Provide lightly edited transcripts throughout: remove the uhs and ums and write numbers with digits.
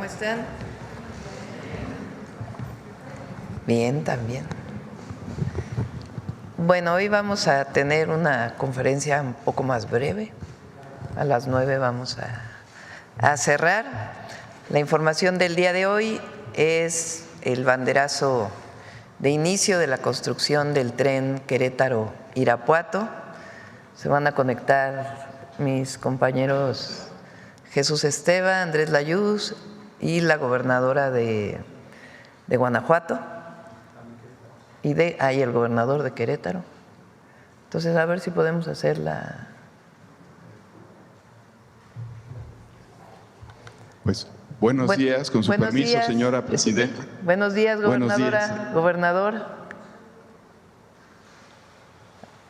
están? Bien, también. Bueno, hoy vamos a tener una conferencia un poco más breve. A las 9 vamos a cerrar. La información del día de hoy es el banderazo de inicio de la construcción del tren Querétaro-Irapuato. Se van a conectar mis compañeros Jesús Esteva, Andrés Layuz y la gobernadora de Guanajuato y el gobernador de Querétaro. Entonces, a ver si podemos hacer la… Pues buenos días, con su permiso, señora presidenta. Buenos días, gobernadora, gobernador.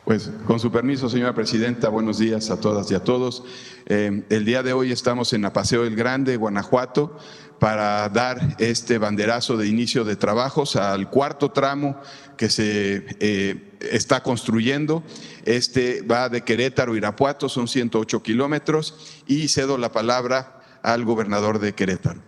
Pues con su permiso, señora presidenta, buenos días a todas y a todos. El día de hoy estamos en Apaseo el Grande, Guanajuato, para dar este banderazo de inicio de trabajos al cuarto tramo que se está construyendo. Este va de Querétaro a Irapuato, son 108 kilómetros, y cedo la palabra al gobernador de Querétaro.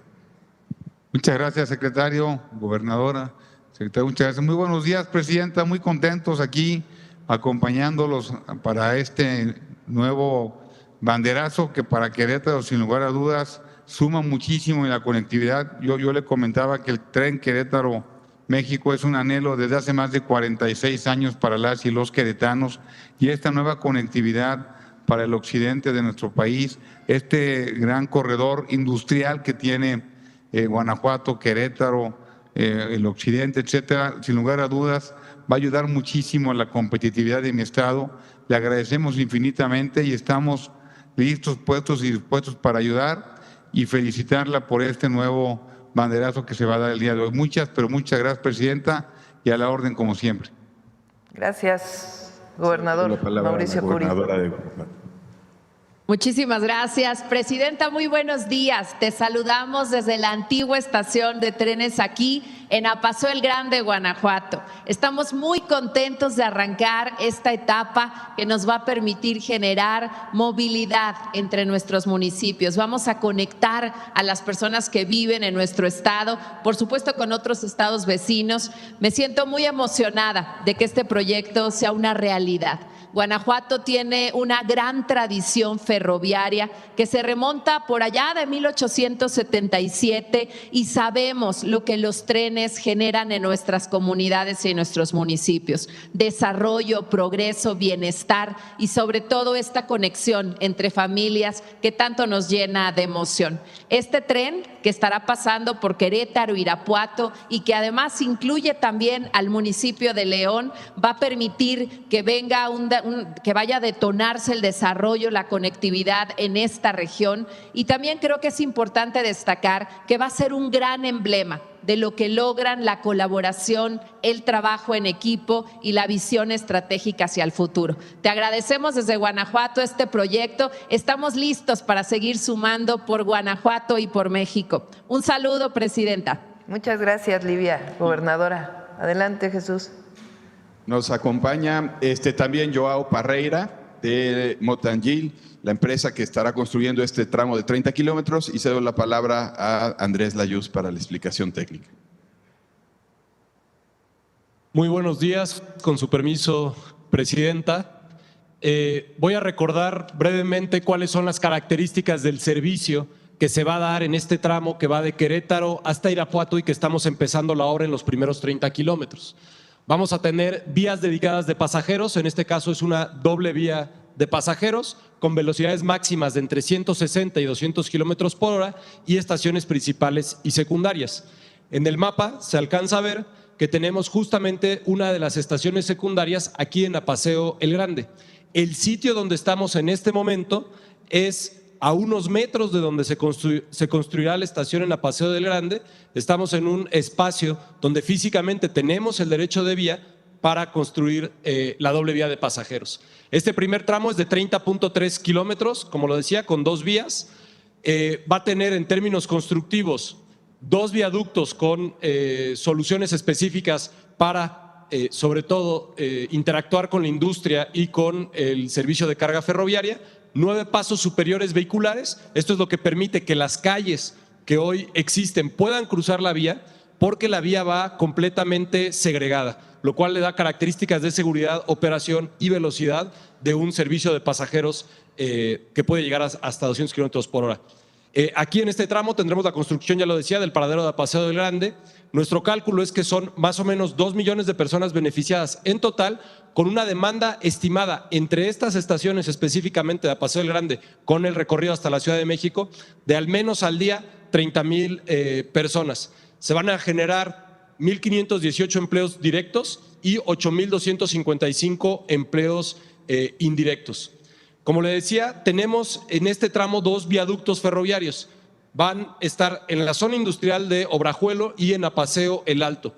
Muchas gracias, secretario, gobernadora, secretario, muchas gracias. Muy buenos días, presidenta, muy contentos aquí acompañándolos para este nuevo banderazo que para Querétaro, sin lugar a dudas, suma muchísimo en la conectividad. Yo le comentaba que el tren Querétaro-México es un anhelo desde hace más de 46 años para las y los queretanos, y esta nueva conectividad para el occidente de nuestro país, este gran corredor industrial que tiene Guanajuato, Querétaro, el occidente, etcétera, sin lugar a dudas, va a ayudar muchísimo a la competitividad de mi estado. Le agradecemos infinitamente y estamos listos, puestos y dispuestos para ayudar y felicitarla por este nuevo banderazo que se va a dar el día de hoy. Muchas gracias, presidenta, y a la orden como siempre. Gracias, gobernador Mauricio Curi. Muchísimas gracias, presidenta. Muy buenos días. Te saludamos desde la antigua estación de trenes aquí en Apaseo el Grande, Guanajuato. Estamos muy contentos de arrancar esta etapa que nos va a permitir generar movilidad entre nuestros municipios. Vamos a conectar a las personas que viven en nuestro estado, por supuesto con otros estados vecinos. Me siento muy emocionada de que este proyecto sea una realidad. Guanajuato tiene una gran tradición ferroviaria que se remonta por allá de 1877 y sabemos lo que los trenes generan en nuestras comunidades y en nuestros municipios. Desarrollo, progreso, bienestar y sobre todo esta conexión entre familias que tanto nos llena de emoción. Este tren que estará pasando por Querétaro, Irapuato y que además incluye también al municipio de León va a permitir que que vaya a detonarse el desarrollo, la conectividad en esta región, y también creo que es importante destacar que va a ser un gran emblema de lo que logran la colaboración, el trabajo en equipo y la visión estratégica hacia el futuro. Te agradecemos desde Guanajuato este proyecto. Estamos listos para seguir sumando por Guanajuato y por México. Un saludo, presidenta. Muchas gracias, Livia, gobernadora. Adelante, Jesús. Nos acompaña también Joao Parreira de Motangil, la empresa que estará construyendo este tramo de 30 kilómetros, y cedo la palabra a Andrés Layuz para la explicación técnica. Muy buenos días, con su permiso, presidenta. Voy a recordar brevemente cuáles son las características del servicio que se va a dar en este tramo que va de Querétaro hasta Irapuato y que estamos empezando la obra en los primeros 30 kilómetros. Vamos a tener vías dedicadas de pasajeros, en este caso es una doble vía de pasajeros con velocidades máximas de entre 160 y 200 kilómetros por hora y estaciones principales y secundarias. En el mapa se alcanza a ver que tenemos justamente una de las estaciones secundarias aquí en Apaseo el Grande. El sitio donde estamos en este momento es a unos metros de donde se construirá la estación en Apaseo del Grande. Estamos en un espacio donde físicamente tenemos el derecho de vía para construir la doble vía de pasajeros. Este primer tramo es de 30.3 kilómetros, como lo decía, con dos vías. Va a tener en términos constructivos dos viaductos con soluciones específicas para, sobre todo, interactuar con la industria y con el servicio de carga ferroviaria. 9 pasos superiores vehiculares. Esto es lo que permite que las calles que hoy existen puedan cruzar la vía, porque la vía va completamente segregada, lo cual le da características de seguridad, operación y velocidad de un servicio de pasajeros que puede llegar hasta 200 kilómetros por hora. Aquí en este tramo tendremos la construcción, ya lo decía, del paradero de Paseo del Grande. Nuestro cálculo es que son más o menos 2 millones de personas beneficiadas en total, con una demanda estimada entre estas estaciones específicamente de Paseo del Grande, con el recorrido hasta la Ciudad de México, de al menos al día 30,000 personas. Se van a generar 1,518 empleos directos y 8,255 empleos indirectos. Como le decía, tenemos en este tramo 2 viaductos ferroviarios. Van a estar en la zona industrial de Obrajuelo y en Apaseo El Alto.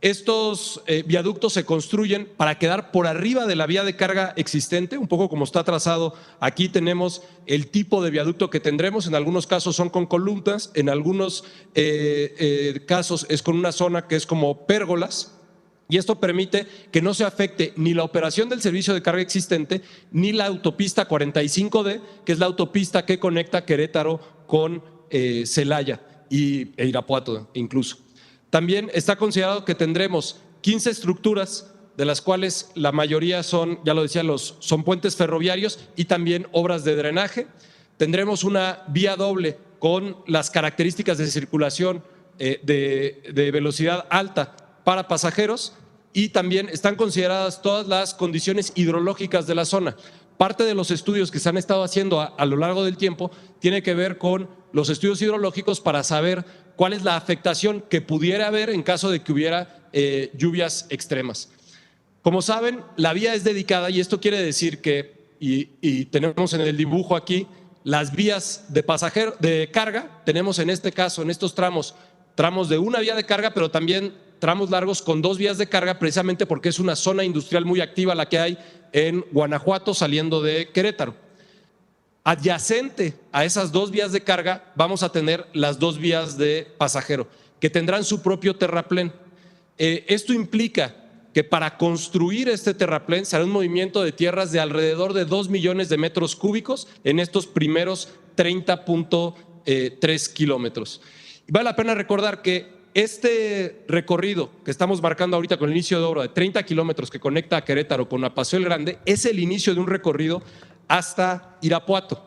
Estos viaductos se construyen para quedar por arriba de la vía de carga existente, un poco como está trazado. Aquí tenemos el tipo de viaducto que tendremos. En algunos casos son con columnas, en algunos casos es con una zona que es como pérgolas. Y esto permite que no se afecte ni la operación del servicio de carga existente, ni la autopista 45D, que es la autopista que conecta Querétaro con Celaya e Irapuato incluso. También está considerado que tendremos 15 estructuras, de las cuales la mayoría son, ya lo decía, son puentes ferroviarios y también obras de drenaje. Tendremos una vía doble con las características de circulación de velocidad alta para pasajeros, y también están consideradas todas las condiciones hidrológicas de la zona. Parte de los estudios que se han estado haciendo a lo largo del tiempo tiene que ver con los estudios hidrológicos para saber cuál es la afectación que pudiera haber en caso de que hubiera lluvias extremas. Como saben, la vía es dedicada, y esto quiere decir que, y tenemos en el dibujo aquí, las vías de carga. Tenemos en este caso, en estos tramos de una vía de carga, pero también tramos largos con 2 vías de carga, precisamente porque es una zona industrial muy activa la que hay en Guanajuato saliendo de Querétaro. Adyacente a esas 2 vías de carga vamos a tener las 2 vías de pasajero, que tendrán su propio terraplén. Esto implica que para construir este terraplén será un movimiento de tierras de alrededor de 2 millones de metros cúbicos en estos primeros 30.3 kilómetros. Y vale la pena recordar que este recorrido que estamos marcando ahorita con el inicio de obra de 30 kilómetros que conecta a Querétaro con Apaseo el Grande es el inicio de un recorrido hasta Irapuato.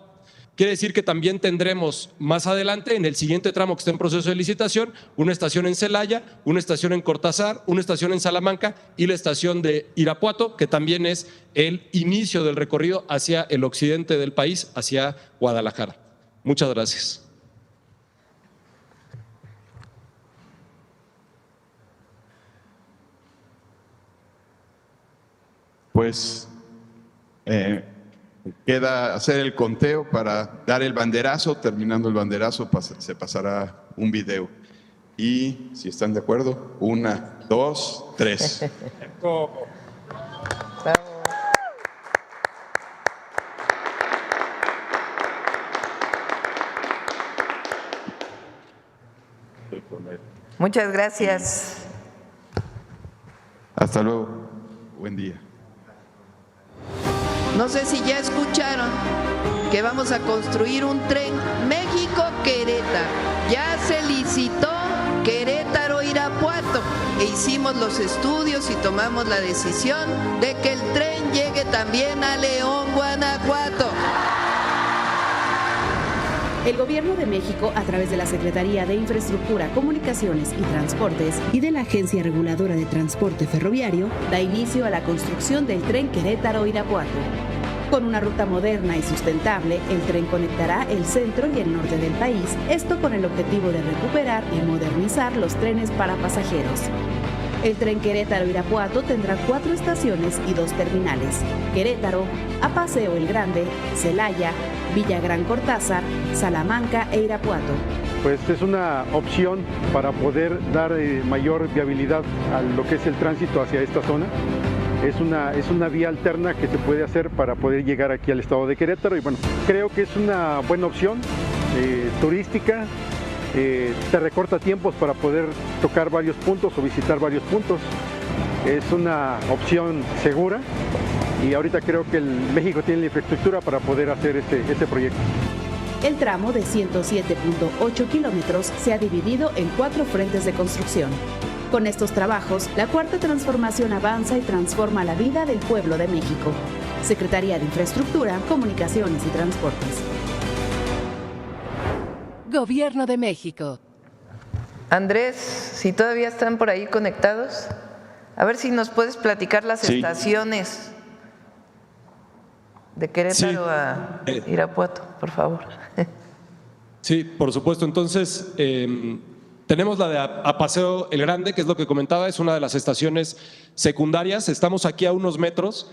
Quiere decir que también tendremos más adelante, en el siguiente tramo que está en proceso de licitación, una estación en Celaya, una estación en Cortázar, una estación en Salamanca y la estación de Irapuato, que también es el inicio del recorrido hacia el occidente del país, hacia Guadalajara. Muchas gracias. Pues queda hacer el conteo para dar el banderazo. Terminando el banderazo se pasará un video. Y si están de acuerdo, 1, 2, 3. Muchas gracias. Hasta luego. Buen día. No sé si ya escucharon que vamos a construir un tren México-Querétaro. Ya se licitó Querétaro-Irapuato e hicimos los estudios y tomamos la decisión de que el tren llegue también a León, Guanajuato. El Gobierno de México, a través de la Secretaría de Infraestructura, Comunicaciones y Transportes y de la Agencia Reguladora de Transporte Ferroviario, da inicio a la construcción del tren Querétaro-Irapuato. Con una ruta moderna y sustentable, el tren conectará el centro y el norte del país, esto con el objetivo de recuperar y modernizar los trenes para pasajeros. El tren Querétaro-Irapuato tendrá 4 estaciones y 2 terminales: Querétaro, Apaseo el Grande, Celaya, Villagrán Cortázar, Salamanca e Irapuato. Pues es una opción para poder dar mayor viabilidad a lo que es el tránsito hacia esta zona. Es una vía alterna que se puede hacer para poder llegar aquí al estado de Querétaro, y bueno, creo que es una buena opción turística. Te recorta tiempos para poder tocar varios puntos o visitar varios puntos. Es una opción segura y ahorita creo que México tiene la infraestructura para poder hacer este proyecto. El tramo de 107.8 kilómetros se ha dividido en 4 frentes de construcción. Con estos trabajos, la Cuarta Transformación avanza y transforma la vida del pueblo de México. Secretaría de Infraestructura, Comunicaciones y Transportes. Gobierno de México. Andrés, si todavía están por ahí conectados, a ver si nos puedes platicar las estaciones de Querétaro a Irapuato, por favor. Sí, por supuesto. Entonces, tenemos la de a Paseo el Grande, que es lo que comentaba, es una de las estaciones secundarias. Estamos aquí a unos metros.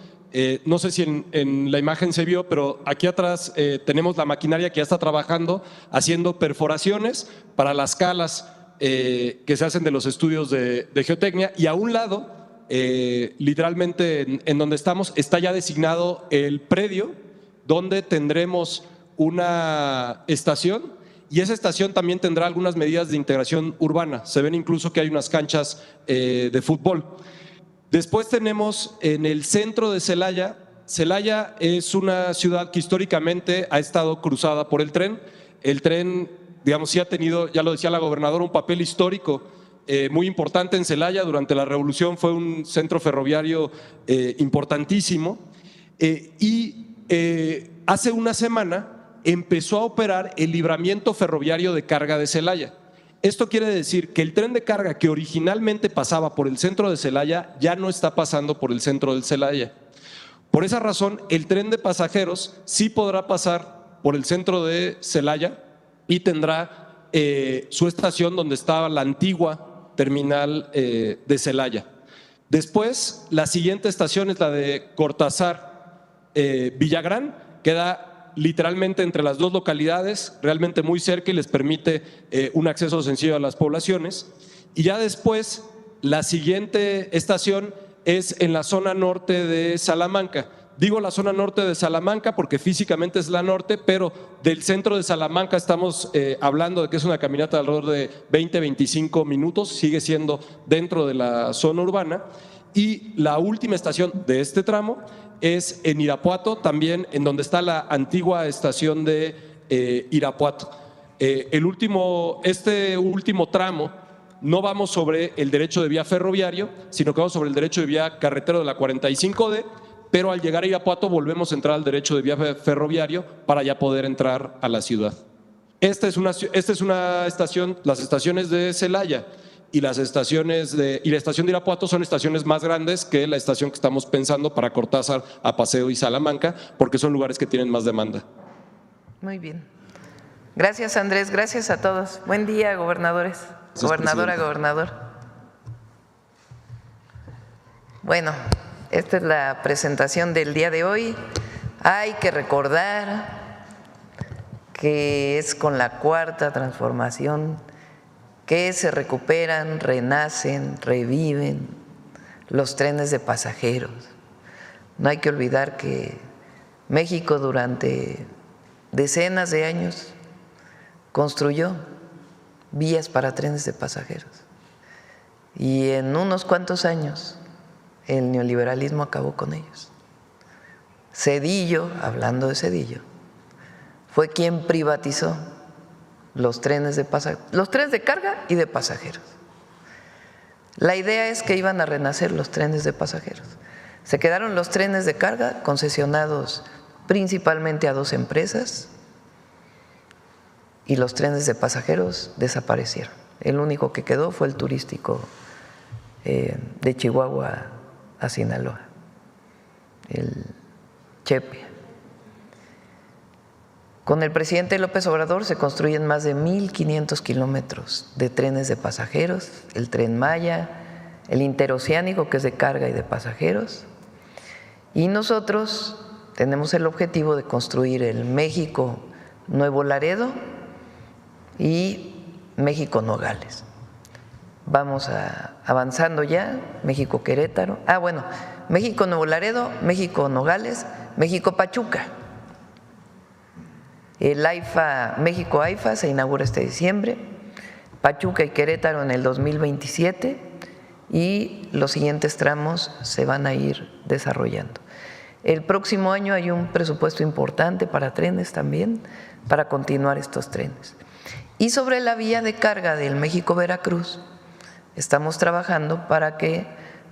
No sé si en la imagen se vio, pero aquí atrás tenemos la maquinaria que ya está trabajando, haciendo perforaciones para las calas que se hacen de los estudios de geotecnia. Y a un lado, literalmente en donde estamos, está ya designado el predio donde tendremos una estación. Y esa estación también tendrá algunas medidas de integración urbana. Se ven incluso que hay unas canchas de fútbol. Después tenemos en el centro de Celaya. Celaya es una ciudad que históricamente ha estado cruzada por el tren. El tren, digamos, sí ha tenido, ya lo decía la gobernadora, un papel histórico muy importante en Celaya. Durante la Revolución fue un centro ferroviario importantísimo. Hace una semana empezó a operar el libramiento ferroviario de carga de Celaya. Esto quiere decir que el tren de carga que originalmente pasaba por el centro de Celaya ya no está pasando por el centro del Celaya. Por esa razón, el tren de pasajeros sí podrá pasar por el centro de Celaya y tendrá su estación donde estaba la antigua terminal de Celaya. Después, la siguiente estación es la de Cortázar Villagrán, queda literalmente entre las dos localidades, realmente muy cerca y les permite un acceso sencillo a las poblaciones. Y ya después, la siguiente estación es en la zona norte de Salamanca. Digo la zona norte de Salamanca porque físicamente es la norte, pero del centro de Salamanca estamos hablando de que es una caminata de alrededor de 20-25 minutos, sigue siendo dentro de la zona urbana. Y la última estación de este tramo es en Irapuato, también en donde está la antigua estación de Irapuato. Este último tramo no vamos sobre el derecho de vía ferroviario, sino que vamos sobre el derecho de vía carretero de la 45D, pero al llegar a Irapuato volvemos a entrar al derecho de vía ferroviario para ya poder entrar a la ciudad. Esta es una estación, las estaciones de Celaya y la estación de Irapuato son estaciones más grandes que la estación que estamos pensando para Cortázar, a Paseo y Salamanca, porque son lugares que tienen más demanda. Muy bien. Gracias, Andrés. Gracias a todos. Buen día, gobernadores. Gracias, Gobernadora, gobernador. Bueno, esta es la presentación del día de hoy. Hay que recordar que es con la Cuarta Transformación que se recuperan, renacen, reviven los trenes de pasajeros. No hay que olvidar que México durante decenas de años construyó vías para trenes de pasajeros y en unos cuantos años el neoliberalismo acabó con ellos. Zedillo, hablando de Zedillo, fue quien privatizó los trenes de pasajeros, los trenes de carga y de pasajeros. La idea es que iban a renacer los trenes de pasajeros. Se quedaron los trenes de carga concesionados principalmente a 2 empresas y los trenes de pasajeros desaparecieron. El único que quedó fue el turístico de Chihuahua a Sinaloa, el Chepe. Con el presidente López Obrador se construyen más de 1,500 kilómetros de trenes de pasajeros, el Tren Maya, el interoceánico que es de carga y de pasajeros. Y nosotros tenemos el objetivo de construir el México Nuevo Laredo y México Nogales. Vamos avanzando ya, México Querétaro. México Nuevo Laredo, México Nogales, México Pachuca. El AIFA, México AIFA se inaugura este diciembre, Pachuca y Querétaro en el 2027 y los siguientes tramos se van a ir desarrollando. El próximo año hay un presupuesto importante para trenes también, para continuar estos trenes. Y sobre la vía de carga del México-Veracruz, estamos trabajando para que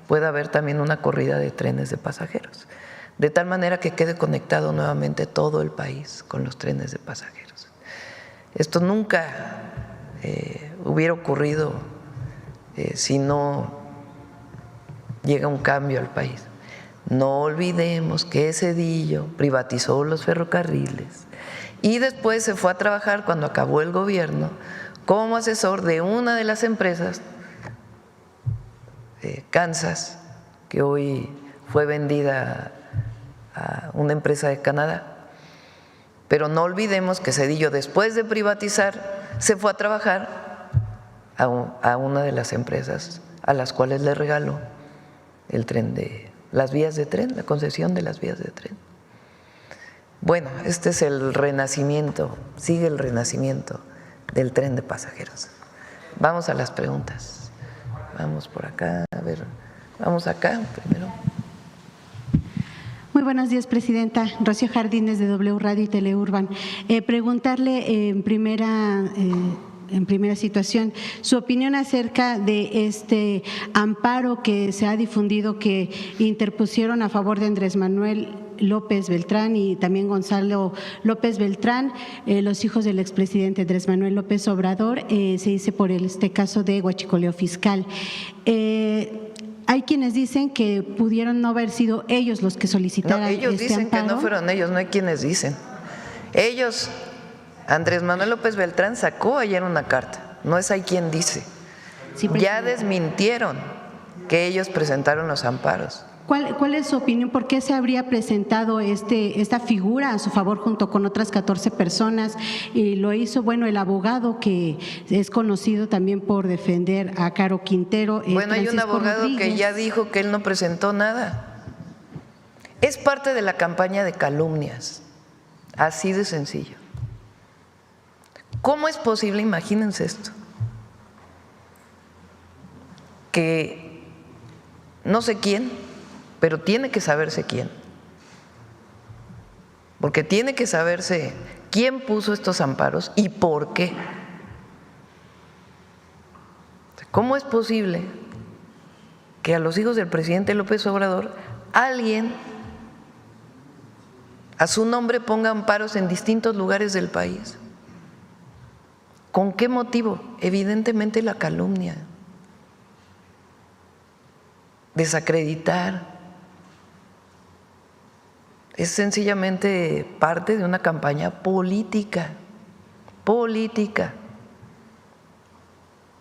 pueda haber también una corrida de trenes de pasajeros, de tal manera que quede conectado nuevamente todo el país con los trenes de pasajeros. Esto nunca hubiera ocurrido si no llega un cambio al país. No olvidemos que Zedillo privatizó los ferrocarriles y después se fue a trabajar, cuando acabó el gobierno, como asesor de una de las empresas, Kansas, que hoy fue vendida a una empresa de Canadá. Pero no olvidemos que Zedillo, después de privatizar, se fue a trabajar a una de las empresas a las cuales le regaló el tren las vías de tren, la concesión de las vías de tren. Bueno, este es el renacimiento, sigue el renacimiento del tren de pasajeros. Vamos a las preguntas. Vamos por acá, a ver, vamos acá primero. Muy buenos días, Presidenta. Rocío Jardines, de W Radio y Teleurban. Preguntarle en primera situación su opinión acerca de este amparo que se ha difundido, que interpusieron a favor de Andrés Manuel López Beltrán y también Gonzalo López Beltrán, los hijos del expresidente Andrés Manuel López Obrador, se dice por este caso de huachicoleo fiscal. Hay quienes dicen que pudieron no haber sido ellos los que solicitaran este amparo. No, ellos dicen que no fueron ellos, no hay quienes dicen. Ellos, Andrés Manuel López Beltrán sacó ayer una carta, no es hay quien dice. Sí, ya desmintieron que ellos presentaron los amparos. ¿Cuál es su opinión? ¿Por qué se habría presentado esta figura a su favor junto con otras 14 personas? Y lo hizo, bueno, el abogado que es conocido también por defender a Caro Quintero. Bueno, hay un abogado que ya dijo que él no presentó nada. Es parte de la campaña de calumnias, así de sencillo. ¿Cómo es posible? Imagínense esto, que no sé quién, pero tiene que saberse quién, porque tiene que saberse quién puso estos amparos y por qué. ¿Cómo es posible que a los hijos del presidente López Obrador alguien a su nombre ponga amparos en distintos lugares del país? ¿Con qué motivo? Evidentemente la calumnia, desacreditar. Es sencillamente parte de una campaña política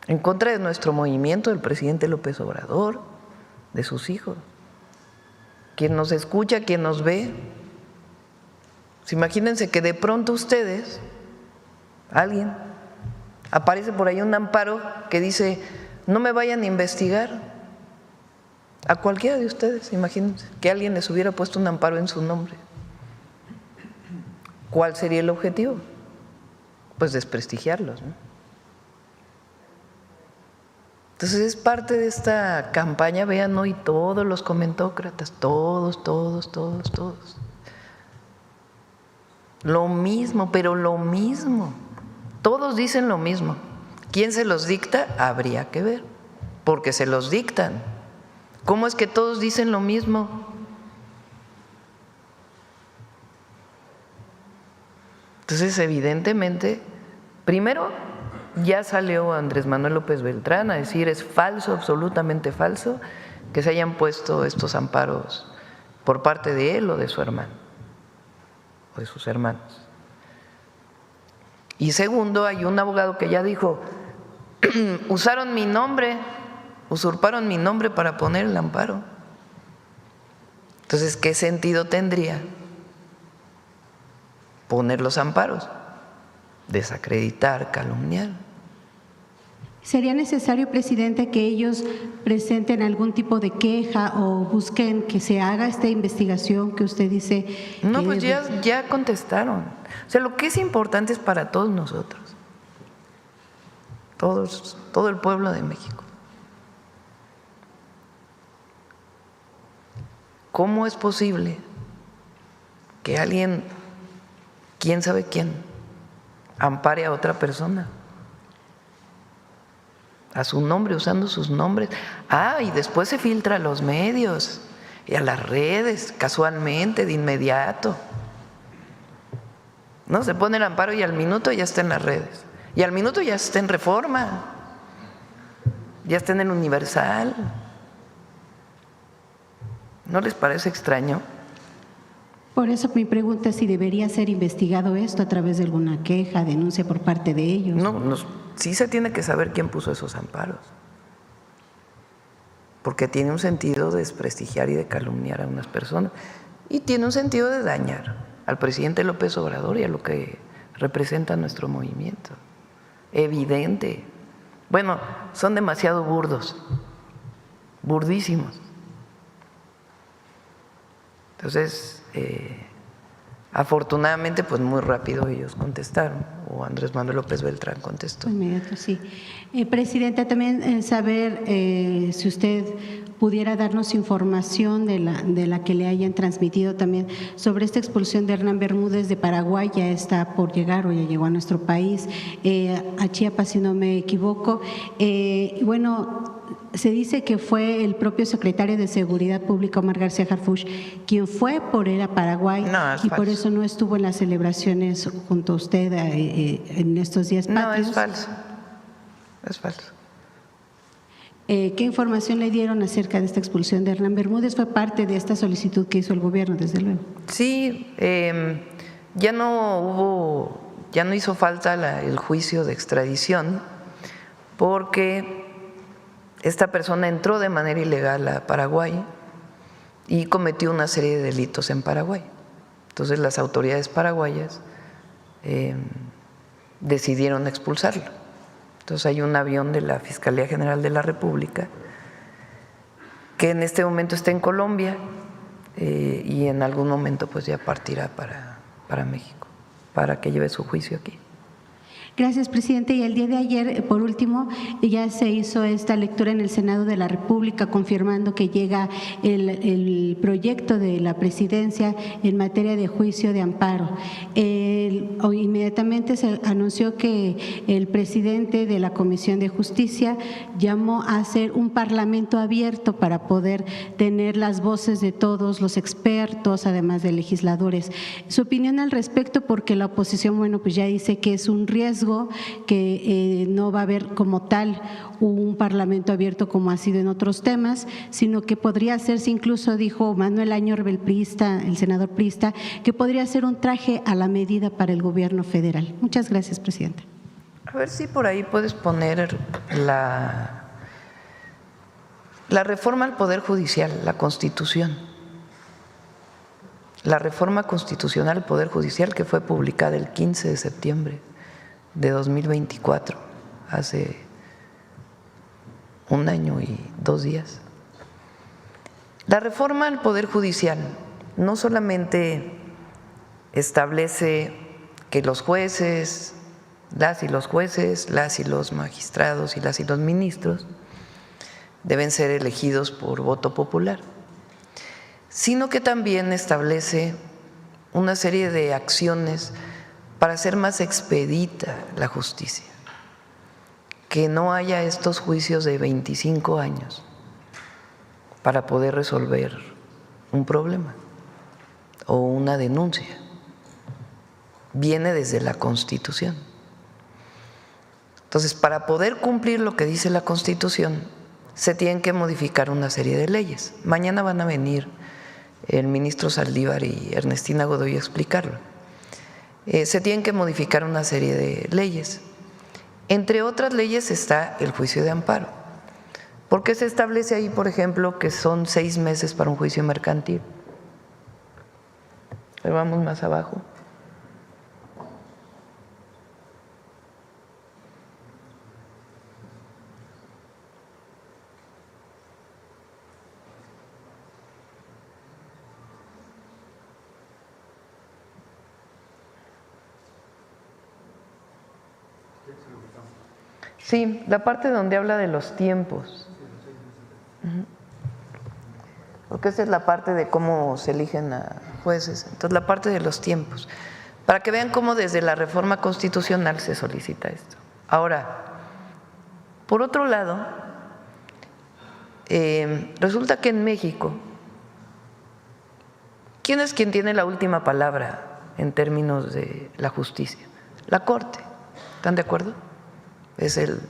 en contra de nuestro movimiento, del presidente López Obrador, de sus hijos. Quien nos escucha, quien nos ve, pues imagínense que de pronto ustedes, alguien, aparece por ahí un amparo que dice no me vayan a investigar. A cualquiera de ustedes, imagínense que alguien les hubiera puesto un amparo en su nombre. ¿Cuál sería el objetivo? Pues desprestigiarlos, ¿no? Entonces es parte de esta campaña, vean hoy todos los comentócratas, todos. Lo mismo, pero lo mismo. Todos dicen lo mismo. ¿Quién se los dicta? Habría que ver, porque se los dictan. ¿Cómo es que todos dicen lo mismo? Entonces, evidentemente, primero ya salió Andrés Manuel López Beltrán a decir es falso, absolutamente falso, que se hayan puesto estos amparos por parte de él o de su hermano, o de sus hermanos. Y segundo, hay un abogado que ya dijo, usaron mi nombre, usurparon mi nombre para poner el amparo. Entonces, ¿qué sentido tendría poner los amparos? Desacreditar, calumniar. ¿Sería necesario, presidente, que ellos presenten algún tipo de queja o busquen que se haga esta investigación que usted dice? No, pues ya contestaron. O sea, lo que es importante es para todos nosotros, todo el pueblo de México. ¿Cómo es posible que alguien, quién sabe quién, ampare a otra persona a su nombre, usando sus nombres. Y después se filtra a los medios y a las redes, casualmente, de inmediato. No, se pone el amparo y al minuto ya está en las redes. Y al minuto ya está en Reforma, ya está en el Universal. ¿No les parece extraño? Por eso mi pregunta es si debería ser investigado esto a través de alguna queja, denuncia por parte de ellos. No, sí se tiene que saber quién puso esos amparos, porque tiene un sentido de desprestigiar y de calumniar a unas personas, y tiene un sentido de dañar al presidente López Obrador y a lo que representa nuestro movimiento. Evidente. Bueno, son demasiado burdos, burdísimos. Entonces, afortunadamente, pues muy rápido ellos contestaron, o Andrés Manuel López Beltrán contestó. Inmediato, sí. Presidenta, también saber si usted pudiera darnos información de la que le hayan transmitido también sobre esta expulsión de Hernán Bermúdez de Paraguay. Ya está por llegar o ya llegó a nuestro país, a Chiapas, si no me equivoco. Bueno, se dice que fue el propio secretario de Seguridad Pública, Omar García Harfuch, quien fue por él a Paraguay y por eso no estuvo en las celebraciones junto a usted en estos días patrios. No, es falso. Es falso. ¿Qué información le dieron acerca de esta expulsión de Hernán Bermúdez? Fue parte de esta solicitud que hizo el gobierno, desde luego. Sí, ya no hizo falta el juicio de extradición, porque esta persona entró de manera ilegal a Paraguay y cometió una serie de delitos en Paraguay. Entonces las autoridades paraguayas decidieron expulsarlo. Entonces hay un avión de la Fiscalía General de la República que en este momento está en Colombia y en algún momento pues ya partirá para México para que lleve su juicio aquí. Gracias, presidente. Y el día de ayer, por último, ya se hizo esta lectura en el Senado de la República, confirmando que llega el proyecto de la presidencia en materia de juicio de amparo. Inmediatamente se anunció que el presidente de la Comisión de Justicia llamó a hacer un parlamento abierto para poder tener las voces de todos los expertos, además de legisladores. Su opinión al respecto, porque la oposición, bueno, pues ya dice que es un riesgo, que no va a haber como tal un parlamento abierto como ha sido en otros temas, sino que podría hacerse, incluso dijo Manuel Añor, el senador priista, que podría ser un traje a la medida para el gobierno federal. Muchas gracias, presidenta. A ver si por ahí puedes poner la reforma al Poder Judicial, la Constitución. La reforma constitucional al Poder Judicial que fue publicada el 15 de septiembre de 2024, hace 1 año y 2 días. La reforma al Poder Judicial no solamente establece que los jueces, las y los magistrados y las y los ministros deben ser elegidos por voto popular, sino que también establece una serie de acciones para hacer más expedita la justicia, que no haya estos juicios de 25 años para poder resolver un problema o una denuncia. Viene desde la Constitución. Entonces, para poder cumplir lo que dice la Constitución, se tienen que modificar una serie de leyes. Mañana van a venir el ministro Saldívar y Ernestina Godoy a explicarlo. Se tienen que modificar una serie de leyes. Entre otras leyes está el juicio de amparo, porque se establece ahí, por ejemplo, que son 6 meses para un juicio mercantil. Pero vamos más abajo. Sí, la parte donde habla de los tiempos. porque esa es la parte de cómo se eligen a jueces, entonces la parte de los tiempos, para que vean cómo desde la reforma constitucional se solicita esto. Ahora, por otro lado, resulta que en México, ¿quién es quien tiene la última palabra en términos de la justicia? La Corte, ¿están de acuerdo? Es el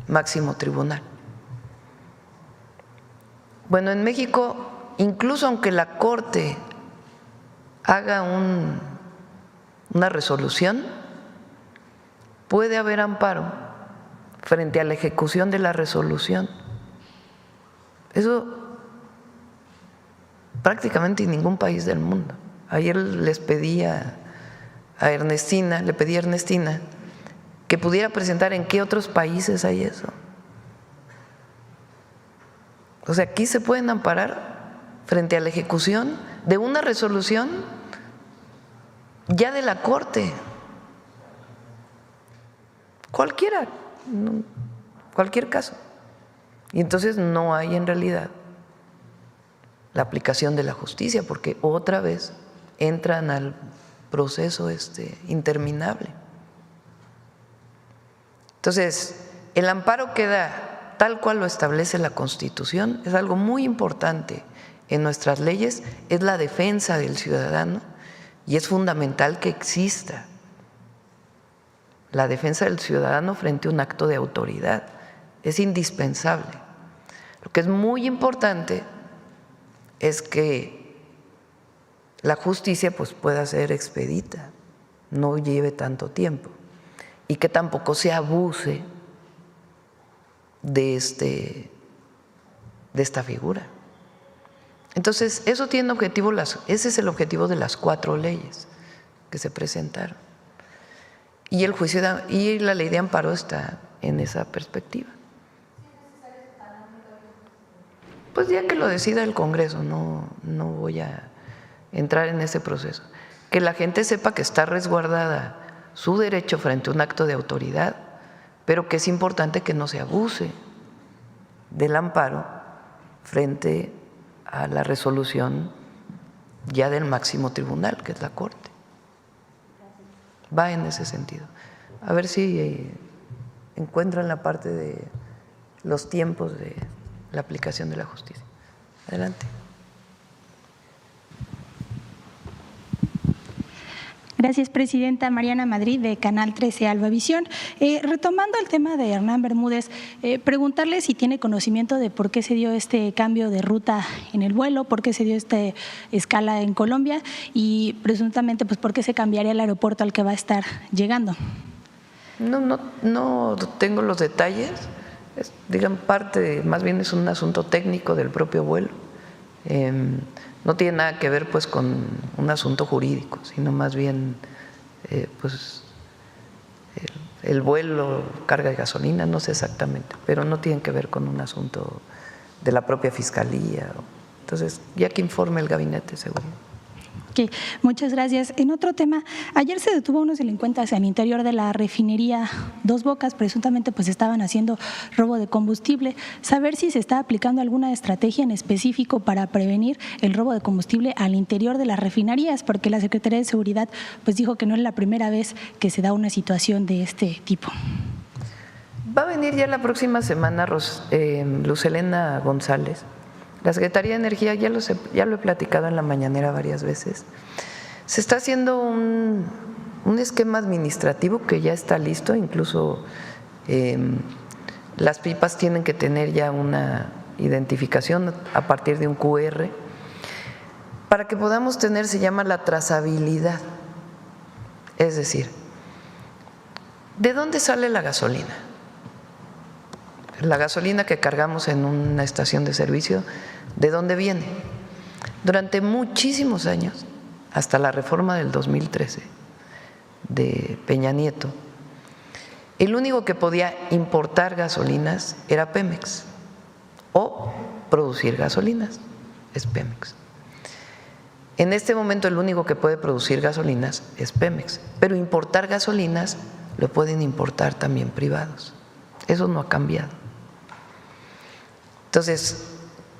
máximo tribunal. Bueno, en México, incluso aunque la Corte haga una resolución, puede haber amparo frente a la ejecución de la resolución. Eso prácticamente en ningún país del mundo. Ayer les pedí a Ernestina, que pudiera presentar en qué otros países hay eso. O sea, aquí se pueden amparar frente a la ejecución de una resolución ya de la Corte. Cualquiera, cualquier caso. Y entonces no hay en realidad la aplicación de la justicia, porque otra vez entran al proceso interminable. Entonces, el amparo queda tal cual lo establece la Constitución, es algo muy importante en nuestras leyes, es la defensa del ciudadano y es fundamental que exista la defensa del ciudadano frente a un acto de autoridad, es indispensable. Lo que es muy importante es que la justicia pues pueda ser expedita, no lleve tanto tiempo y que tampoco se abuse de esta figura. Entonces, eso tiene objetivo, ese es el objetivo de las 4 leyes que se presentaron. Y el juicio y la ley de amparo está en esa perspectiva. Pues ya que lo decida el Congreso, no voy a entrar en ese proceso. Que la gente sepa que está resguardada su derecho frente a un acto de autoridad, pero que es importante que no se abuse del amparo frente a la resolución ya del máximo tribunal, que es la Corte. Va en ese sentido. A ver si encuentran la parte de los tiempos de la aplicación de la justicia. Adelante. Gracias, presidenta. Mariana Madrid, de Canal 13 Albavisión. Retomando el tema de Hernán Bermúdez, preguntarle si tiene conocimiento de por qué se dio este cambio de ruta en el vuelo, por qué se dio esta escala en Colombia y presuntamente pues por qué se cambiaría el aeropuerto al que va a estar llegando. No tengo los detalles, más bien es un asunto técnico del propio vuelo. No tiene nada que ver pues con un asunto jurídico, sino más bien pues el vuelo, carga de gasolina, no sé exactamente, pero no tiene que ver con un asunto de la propia fiscalía. Entonces, ya que informe el gabinete, seguro. Okay, muchas gracias. En otro tema, ayer se detuvo a unos delincuentes al interior de la refinería Dos Bocas, presuntamente pues estaban haciendo robo de combustible. Saber si se está aplicando alguna estrategia en específico para prevenir el robo de combustible al interior de las refinerías, porque la Secretaría de Seguridad pues dijo que no es la primera vez que se da una situación de este tipo. Va a venir ya la próxima semana Luz Helena González. La Secretaría de Energía, ya lo he platicado en la mañanera varias veces, se está haciendo un esquema administrativo que ya está listo, incluso las pipas tienen que tener ya una identificación a partir de un QR, para que podamos tener, se llama la trazabilidad, es decir, ¿de dónde sale la gasolina? La gasolina que cargamos en una estación de servicio, ¿de dónde viene? Durante muchísimos años, hasta la reforma del 2013 de Peña Nieto, el único que podía importar gasolinas era Pemex, o producir gasolinas es Pemex. En este momento el único que puede producir gasolinas es Pemex, pero importar gasolinas lo pueden importar también privados. Eso no ha cambiado. Entonces,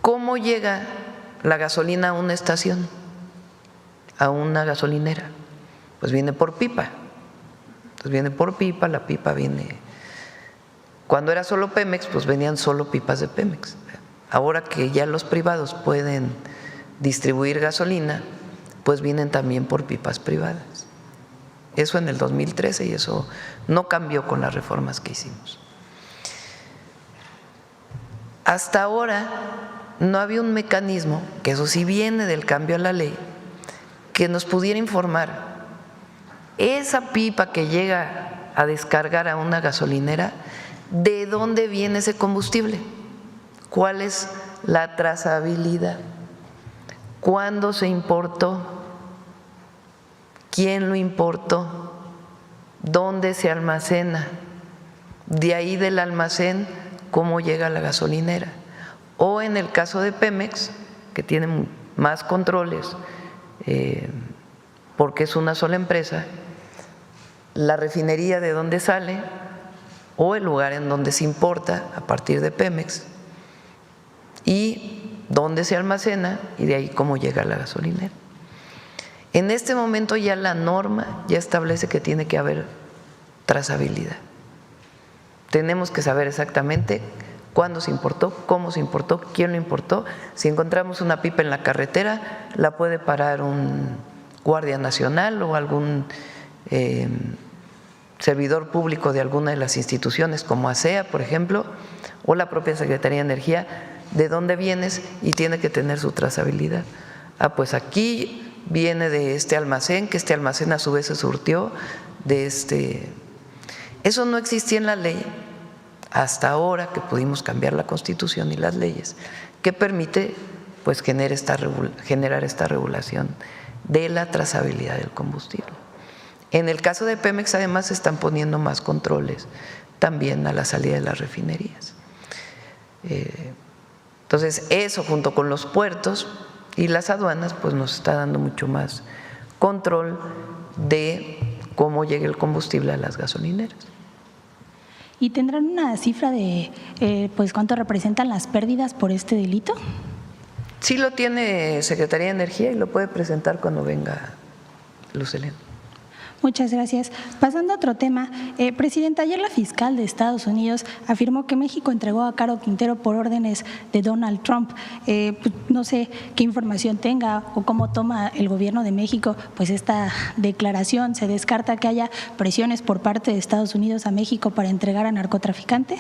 ¿cómo llega la gasolina a una estación, a una gasolinera? Pues viene por pipa. Entonces viene por pipa, la pipa viene… Cuando era solo Pemex, pues venían solo pipas de Pemex. Ahora que ya los privados pueden distribuir gasolina, pues vienen también por pipas privadas. Eso en el 2013 y eso no cambió con las reformas que hicimos. Hasta ahora no había un mecanismo, que eso sí viene del cambio a la ley, que nos pudiera informar esa pipa que llega a descargar a una gasolinera, ¿de dónde viene ese combustible? ¿Cuál es la trazabilidad? ¿Cuándo se importó? ¿Quién lo importó? ¿Dónde se almacena? De ahí del almacén, ¿cómo llega a la gasolinera? O en el caso de Pemex, que tiene más controles, porque es una sola empresa, la refinería de dónde sale o el lugar en donde se importa a partir de Pemex y dónde se almacena y de ahí cómo llega a la gasolinera. En este momento ya la norma ya establece que tiene que haber trazabilidad. Tenemos que saber exactamente cuándo se importó, cómo se importó, quién lo importó. Si encontramos una pipa en la carretera, la puede parar un guardia nacional o algún servidor público de alguna de las instituciones como ASEA, por ejemplo, o la propia Secretaría de Energía, de dónde vienes y tiene que tener su trazabilidad. Ah, pues aquí viene de este almacén, que este almacén a su vez se surtió de este… Eso no existía en la ley hasta ahora que pudimos cambiar la Constitución y las leyes, que permite pues generar esta regulación de la trazabilidad del combustible. En el caso de Pemex, además, se están poniendo más controles también a la salida de las refinerías. Entonces, eso junto con los puertos y las aduanas, pues nos está dando mucho más control de cómo llega el combustible a las gasolineras. ¿Y tendrán una cifra de pues cuánto representan las pérdidas por este delito? Sí lo tiene Secretaría de Energía y lo puede presentar cuando venga Luz Helena. Muchas gracias. Pasando a otro tema, Presidenta, ayer la fiscal de Estados Unidos afirmó que México entregó a Caro Quintero por órdenes de Donald Trump. No sé qué información tenga o cómo toma el gobierno de México pues esta declaración. ¿Se descarta que haya presiones por parte de Estados Unidos a México para entregar a narcotraficantes?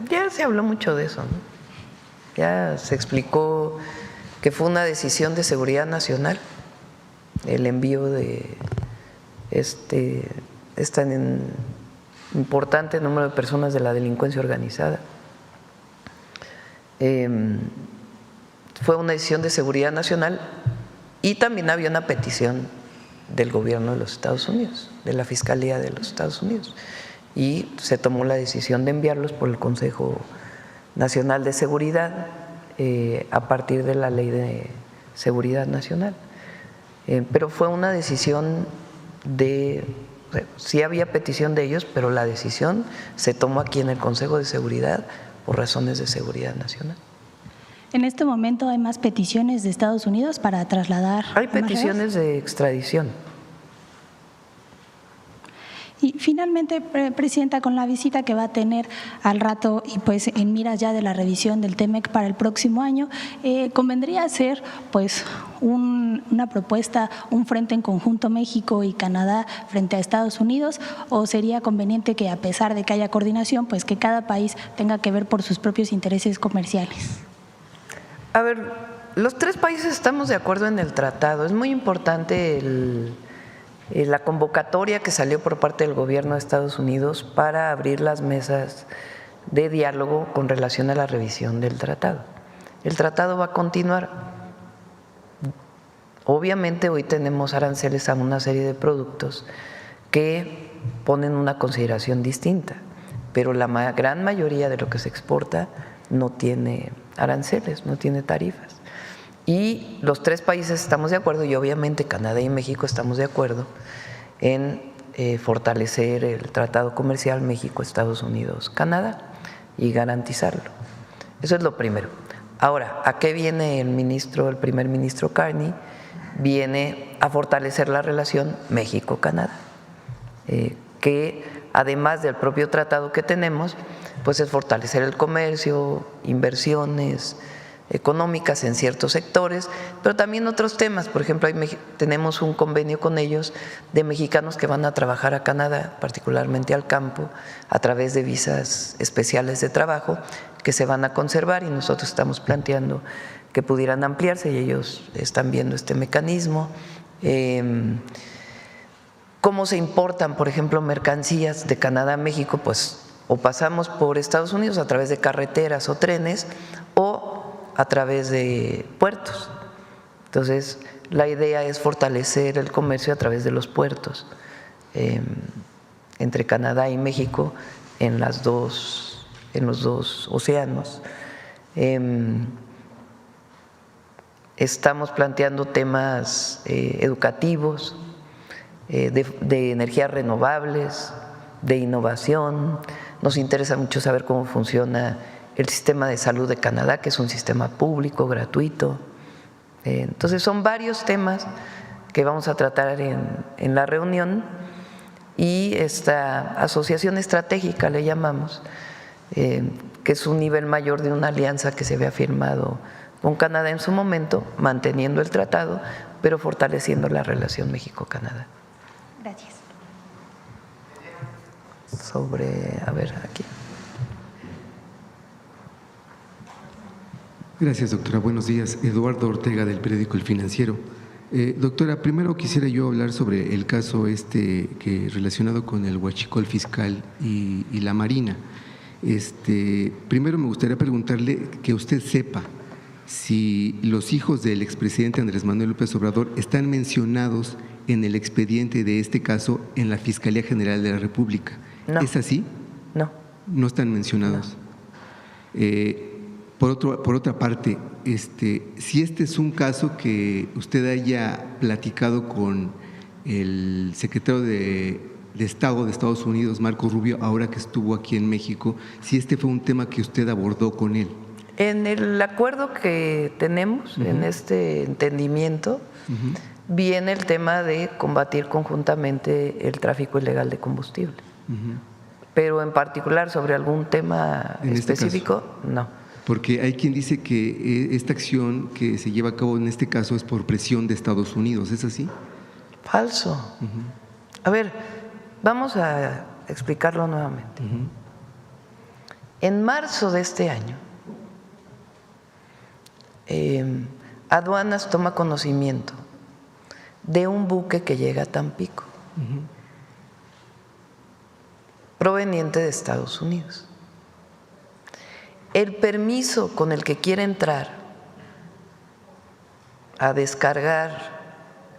Ya se habló mucho de eso, ¿no? Ya se explicó que fue una decisión de seguridad nacional el envío de tan importante número de personas de la delincuencia organizada. Fue una decisión de seguridad nacional y también había una petición del gobierno de los Estados Unidos, de la Fiscalía de los Estados Unidos, y se tomó la decisión de enviarlos por el Consejo Nacional de Seguridad a partir de la Ley de Seguridad Nacional. Pero fue una decisión sí había petición de ellos, pero la decisión se tomó aquí en el Consejo de Seguridad por razones de seguridad nacional. ¿En este momento hay más peticiones de Estados Unidos para trasladar? Hay peticiones de extradición. Y finalmente, Presidenta, con la visita que va a tener al rato y pues en miras ya de la revisión del TEMEC para el próximo año, ¿convendría hacer pues una propuesta, un frente en conjunto México y Canadá frente a Estados Unidos, o sería conveniente que a pesar de que haya coordinación, pues que cada país tenga que ver por sus propios intereses comerciales? A ver, los tres países estamos de acuerdo en el tratado. Es muy importante la convocatoria que salió por parte del gobierno de Estados Unidos para abrir las mesas de diálogo con relación a la revisión del tratado. El tratado va a continuar. Obviamente hoy tenemos aranceles a una serie de productos que ponen una consideración distinta, pero la gran mayoría de lo que se exporta no tiene aranceles, no tiene tarifas. Y los tres países estamos de acuerdo, y obviamente Canadá y México estamos de acuerdo en fortalecer el tratado comercial México, Estados Unidos, Canadá y garantizarlo. Eso es lo primero. Ahora, ¿a qué viene el primer ministro Carney? Viene a fortalecer la relación México-Canadá, que además del propio tratado que tenemos, pues es fortalecer el comercio, inversiones económicas en ciertos sectores, pero también otros temas. Por ejemplo, tenemos un convenio con ellos de mexicanos que van a trabajar a Canadá, particularmente al campo, a través de visas especiales de trabajo que se van a conservar, y nosotros estamos planteando que pudieran ampliarse y ellos están viendo este mecanismo. ¿Cómo se importan, por ejemplo, mercancías de Canadá a México? Pues o pasamos por Estados Unidos a través de carreteras o trenes o a través de puertos. Entonces, la idea es fortalecer el comercio a través de los puertos entre Canadá y México en los dos océanos. Estamos planteando temas educativos, de energías renovables, de innovación. Nos interesa mucho saber cómo funciona el sistema de salud de Canadá, que es un sistema público, gratuito. Entonces son varios temas que vamos a tratar en la reunión, y esta asociación estratégica le llamamos, que es un nivel mayor de una alianza que se había firmado con Canadá en su momento, manteniendo el tratado, pero fortaleciendo la relación México-Canadá. Gracias. Aquí. Gracias, doctora. Buenos días. Eduardo Ortega, del periódico El Financiero. Doctora, primero quisiera yo hablar sobre el caso que relacionado con el huachicol fiscal y la Marina. Primero me gustaría preguntarle que usted sepa si los hijos del expresidente Andrés Manuel López Obrador están mencionados en el expediente de este caso en la Fiscalía General de la República. No. ¿Es así? No. No están mencionados. No. Por otra parte, si es un caso que usted haya platicado con el secretario de Estado de Estados Unidos, Marco Rubio, ahora que estuvo aquí en México, si fue un tema que usted abordó con él. En el acuerdo que tenemos, en este entendimiento, viene el tema de combatir conjuntamente el tráfico ilegal de combustible. Pero en particular sobre algún tema específico, no. Porque hay quien dice que esta acción que se lleva a cabo en este caso es por presión de Estados Unidos, ¿es así? Falso. A ver, vamos a explicarlo nuevamente. En marzo de este año, Aduanas toma conocimiento de un buque que llega a Tampico, proveniente de Estados Unidos. El permiso con el que quiere entrar a descargar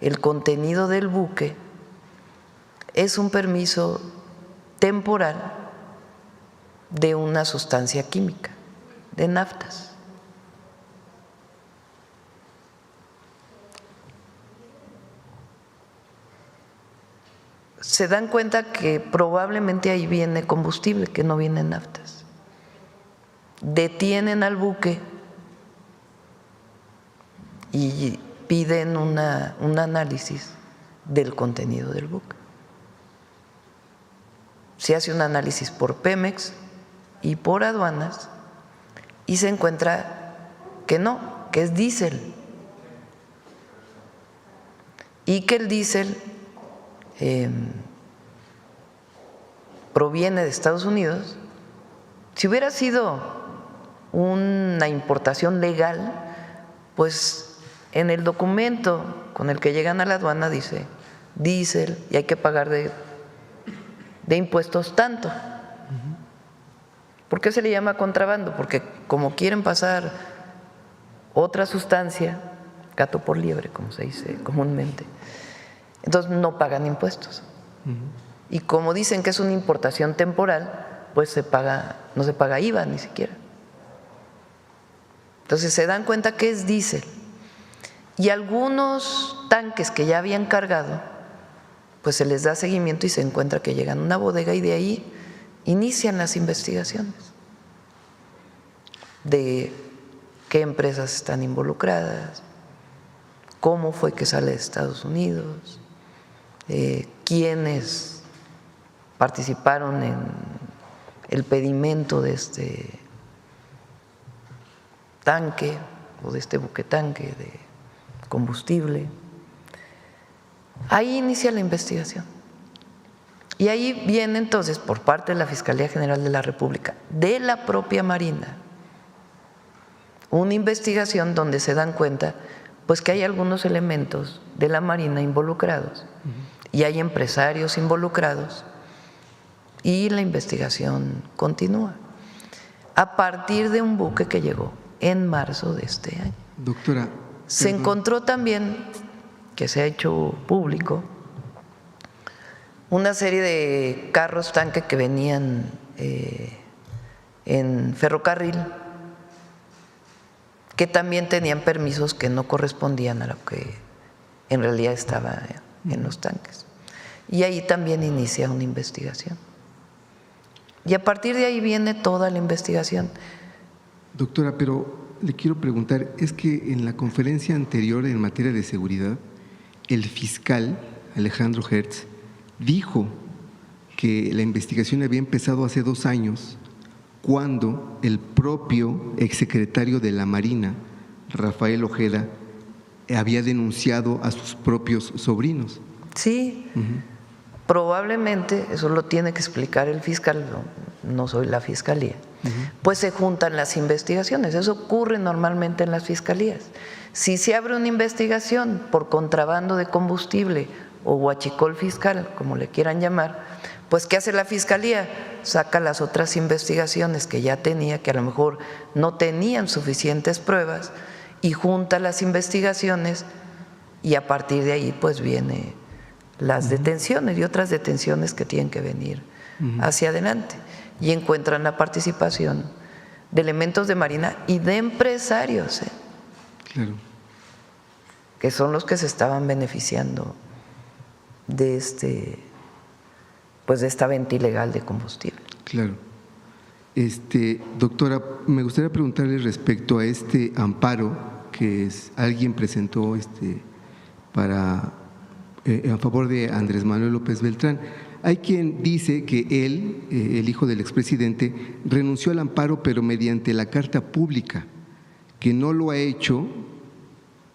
el contenido del buque es un permiso temporal de una sustancia química, de naftas. Se dan cuenta que probablemente ahí viene combustible, que no viene naftas. Detienen al buque y piden un análisis del contenido del buque. Se hace un análisis por Pemex y por aduanas y se encuentra que no, que es diésel, y que el diésel proviene de Estados Unidos. Si hubiera sido una importación legal, pues en el documento con el que llegan a la aduana dice diésel y hay que pagar de impuestos tanto. ¿Por qué se le llama contrabando? Porque como quieren pasar otra sustancia, gato por liebre, como se dice comúnmente, entonces no pagan impuestos. Y como dicen que es una importación temporal, pues no se paga IVA ni siquiera. Entonces se dan cuenta que es diésel. Y algunos tanques que ya habían cargado, pues se les da seguimiento y se encuentra que llegan a una bodega y de ahí inician las investigaciones de qué empresas están involucradas, cómo fue que sale de Estados Unidos, quiénes participaron en el pedimento de este tanque o de este buque tanque de combustible. Ahí inicia la investigación. Y ahí viene entonces por parte de la Fiscalía General de la República, de la propia Marina, una investigación donde se dan cuenta pues que hay algunos elementos de la Marina involucrados y hay empresarios involucrados y la investigación continúa a partir de un buque que llegó en marzo de este año. Doctora, se encontró también, que se ha hecho público, una serie de carros tanque que venían en ferrocarril, que también tenían permisos que no correspondían a lo que en realidad estaba en los tanques. Y ahí también inicia una investigación. Y a partir de ahí viene toda la investigación. Doctora, pero le quiero preguntar, es que en la conferencia anterior en materia de seguridad, el fiscal Alejandro Hertz dijo que la investigación había empezado hace 2 años, cuando el propio exsecretario de la Marina, Rafael Ojeda, había denunciado a sus propios sobrinos. Sí, probablemente eso lo tiene que explicar el fiscal, no soy la fiscalía. Pues se juntan las investigaciones, eso ocurre normalmente en las fiscalías. Si se abre una investigación por contrabando de combustible o huachicol fiscal, como le quieran llamar, pues ¿qué hace la fiscalía? Saca las otras investigaciones que ya tenía, que a lo mejor no tenían suficientes pruebas, y junta las investigaciones y a partir de ahí pues viene las detenciones y otras detenciones que tienen que venir hacia adelante, y encuentran la participación de elementos de Marina y de empresarios, Claro. que son los que se estaban beneficiando de pues de esta venta ilegal de combustible. Claro. Doctora, me gustaría preguntarle respecto a este amparo que alguien presentó a favor de Andrés Manuel López Beltrán. Hay quien dice que él, el hijo del expresidente, renunció al amparo pero mediante la carta pública, que no lo ha hecho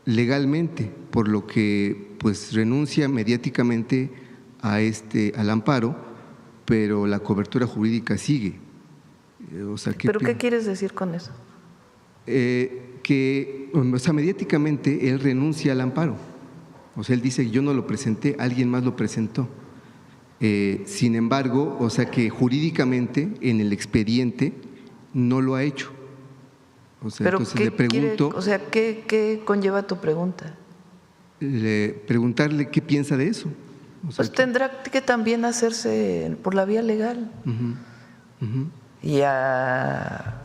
legalmente, por lo que pues renuncia mediáticamente al amparo, pero la cobertura jurídica sigue. O sea, ¿Pero qué quieres decir con eso? Mediáticamente él renuncia al amparo. O sea, él dice, yo no lo presenté, alguien más lo presentó. Sin embargo, o sea que jurídicamente en el expediente no lo ha hecho. O sea, ¿pero entonces le pregunto… ¿qué conlleva tu pregunta? Preguntarle qué piensa de eso. O sea, pues tendrá que también hacerse por la vía legal. Y a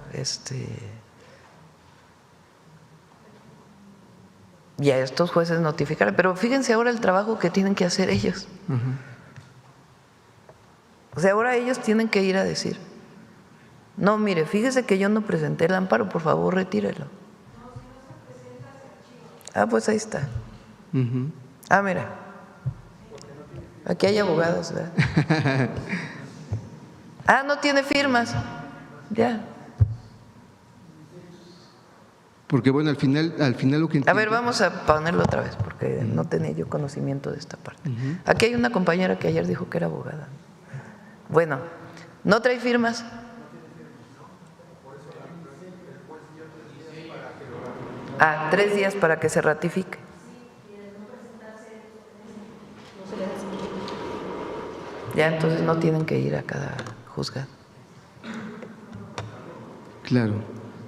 estos jueces notificar. Pero fíjense ahora el trabajo que tienen que hacer ellos. O sea, ahora ellos tienen que ir a decir, no, mire, fíjese que yo no presenté el amparo, por favor retírelo. Pues ahí está. Mira, aquí hay abogados, ¿verdad? No tiene firmas. Ya. Porque bueno, al final lo que entiendo… A ver, vamos a ponerlo otra vez, porque no tenía yo conocimiento de esta parte. Aquí hay una compañera que ayer dijo que era abogada. Bueno, ¿no trae firmas? Ah, 3 días para que se ratifique. Ya, entonces no tienen que ir a cada juzgado. Claro.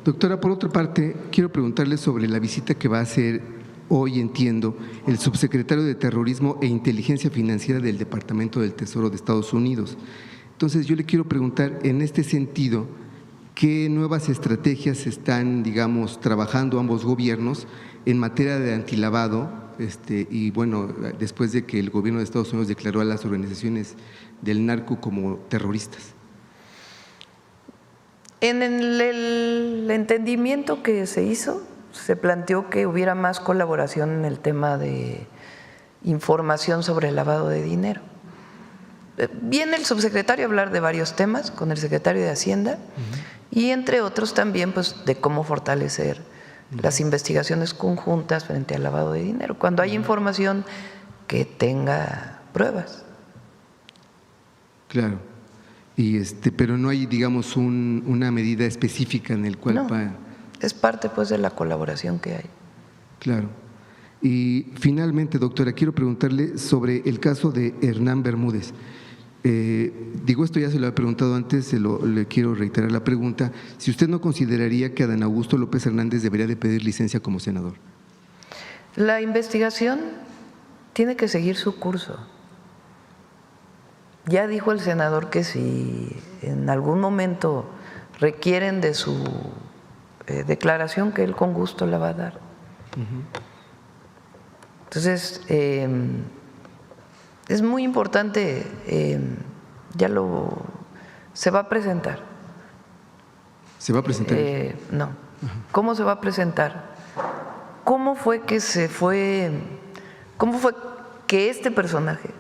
Doctora, por otra parte, quiero preguntarle sobre la visita que va a hacer hoy, entiendo, el subsecretario de Terrorismo e Inteligencia Financiera del Departamento del Tesoro de Estados Unidos. Entonces, yo le quiero preguntar, en este sentido, ¿qué nuevas estrategias están, digamos, trabajando ambos gobiernos en materia de antilavado? Y bueno, después de que el gobierno de Estados Unidos declaró a las organizaciones del narco como terroristas. En el entendimiento que se hizo, se planteó que hubiera más colaboración en el tema de información sobre el lavado de dinero. Viene el subsecretario a hablar de varios temas con el secretario de Hacienda y entre otros también pues de cómo fortalecer las investigaciones conjuntas frente al lavado de dinero, cuando hay información que tenga pruebas. Claro. Pero no hay, digamos, una medida específica en el cual… No, es parte pues de la colaboración que hay. Claro. Y finalmente, doctora, quiero preguntarle sobre el caso de Hernán Bermúdez. Esto ya se lo he preguntado antes, le quiero reiterar la pregunta. Si usted no consideraría que Adán Augusto López Hernández debería de pedir licencia como senador. La investigación tiene que seguir su curso. Ya dijo el senador que si en algún momento requieren de su declaración, que él con gusto la va a dar. Entonces, es muy importante, se va a presentar. ¿Se va a presentar? No. ¿Cómo se va a presentar? ¿Cómo fue que este personaje,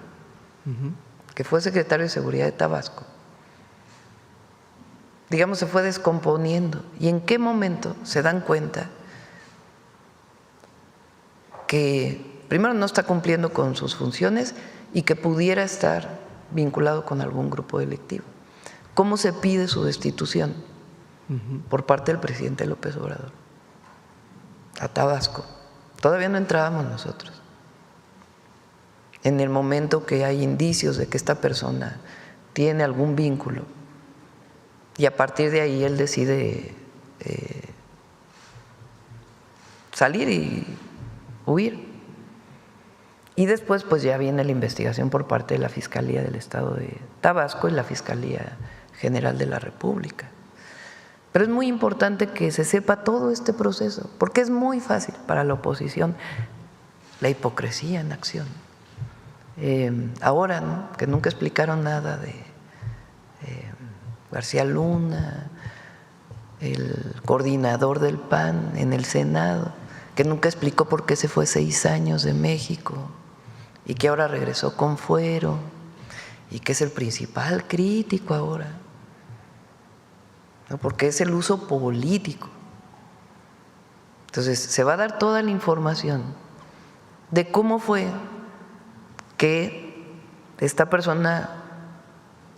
que fue secretario de Seguridad de Tabasco, digamos, se fue descomponiendo? ¿Y en qué momento se dan cuenta que primero no está cumpliendo con sus funciones y que pudiera estar vinculado con algún grupo delictivo? ¿Cómo se pide su destitución por parte del presidente López Obrador a Tabasco? Todavía no entrábamos nosotros. En el momento que hay indicios de que esta persona tiene algún vínculo y a partir de ahí él decide salir y huir. Y después pues ya viene la investigación por parte de la Fiscalía del Estado de Tabasco y la Fiscalía General de la República. Pero es muy importante que se sepa todo este proceso, porque es muy fácil para la oposición la hipocresía en acción. Ahora, ¿no?, que nunca explicaron nada de García Luna, el coordinador del PAN en el Senado, que nunca explicó por qué se fue 6 años de México y que ahora regresó con fuero y que es el principal crítico ahora, ¿no?, porque es el uso político. Entonces, se va a dar toda la información de cómo fue que esta persona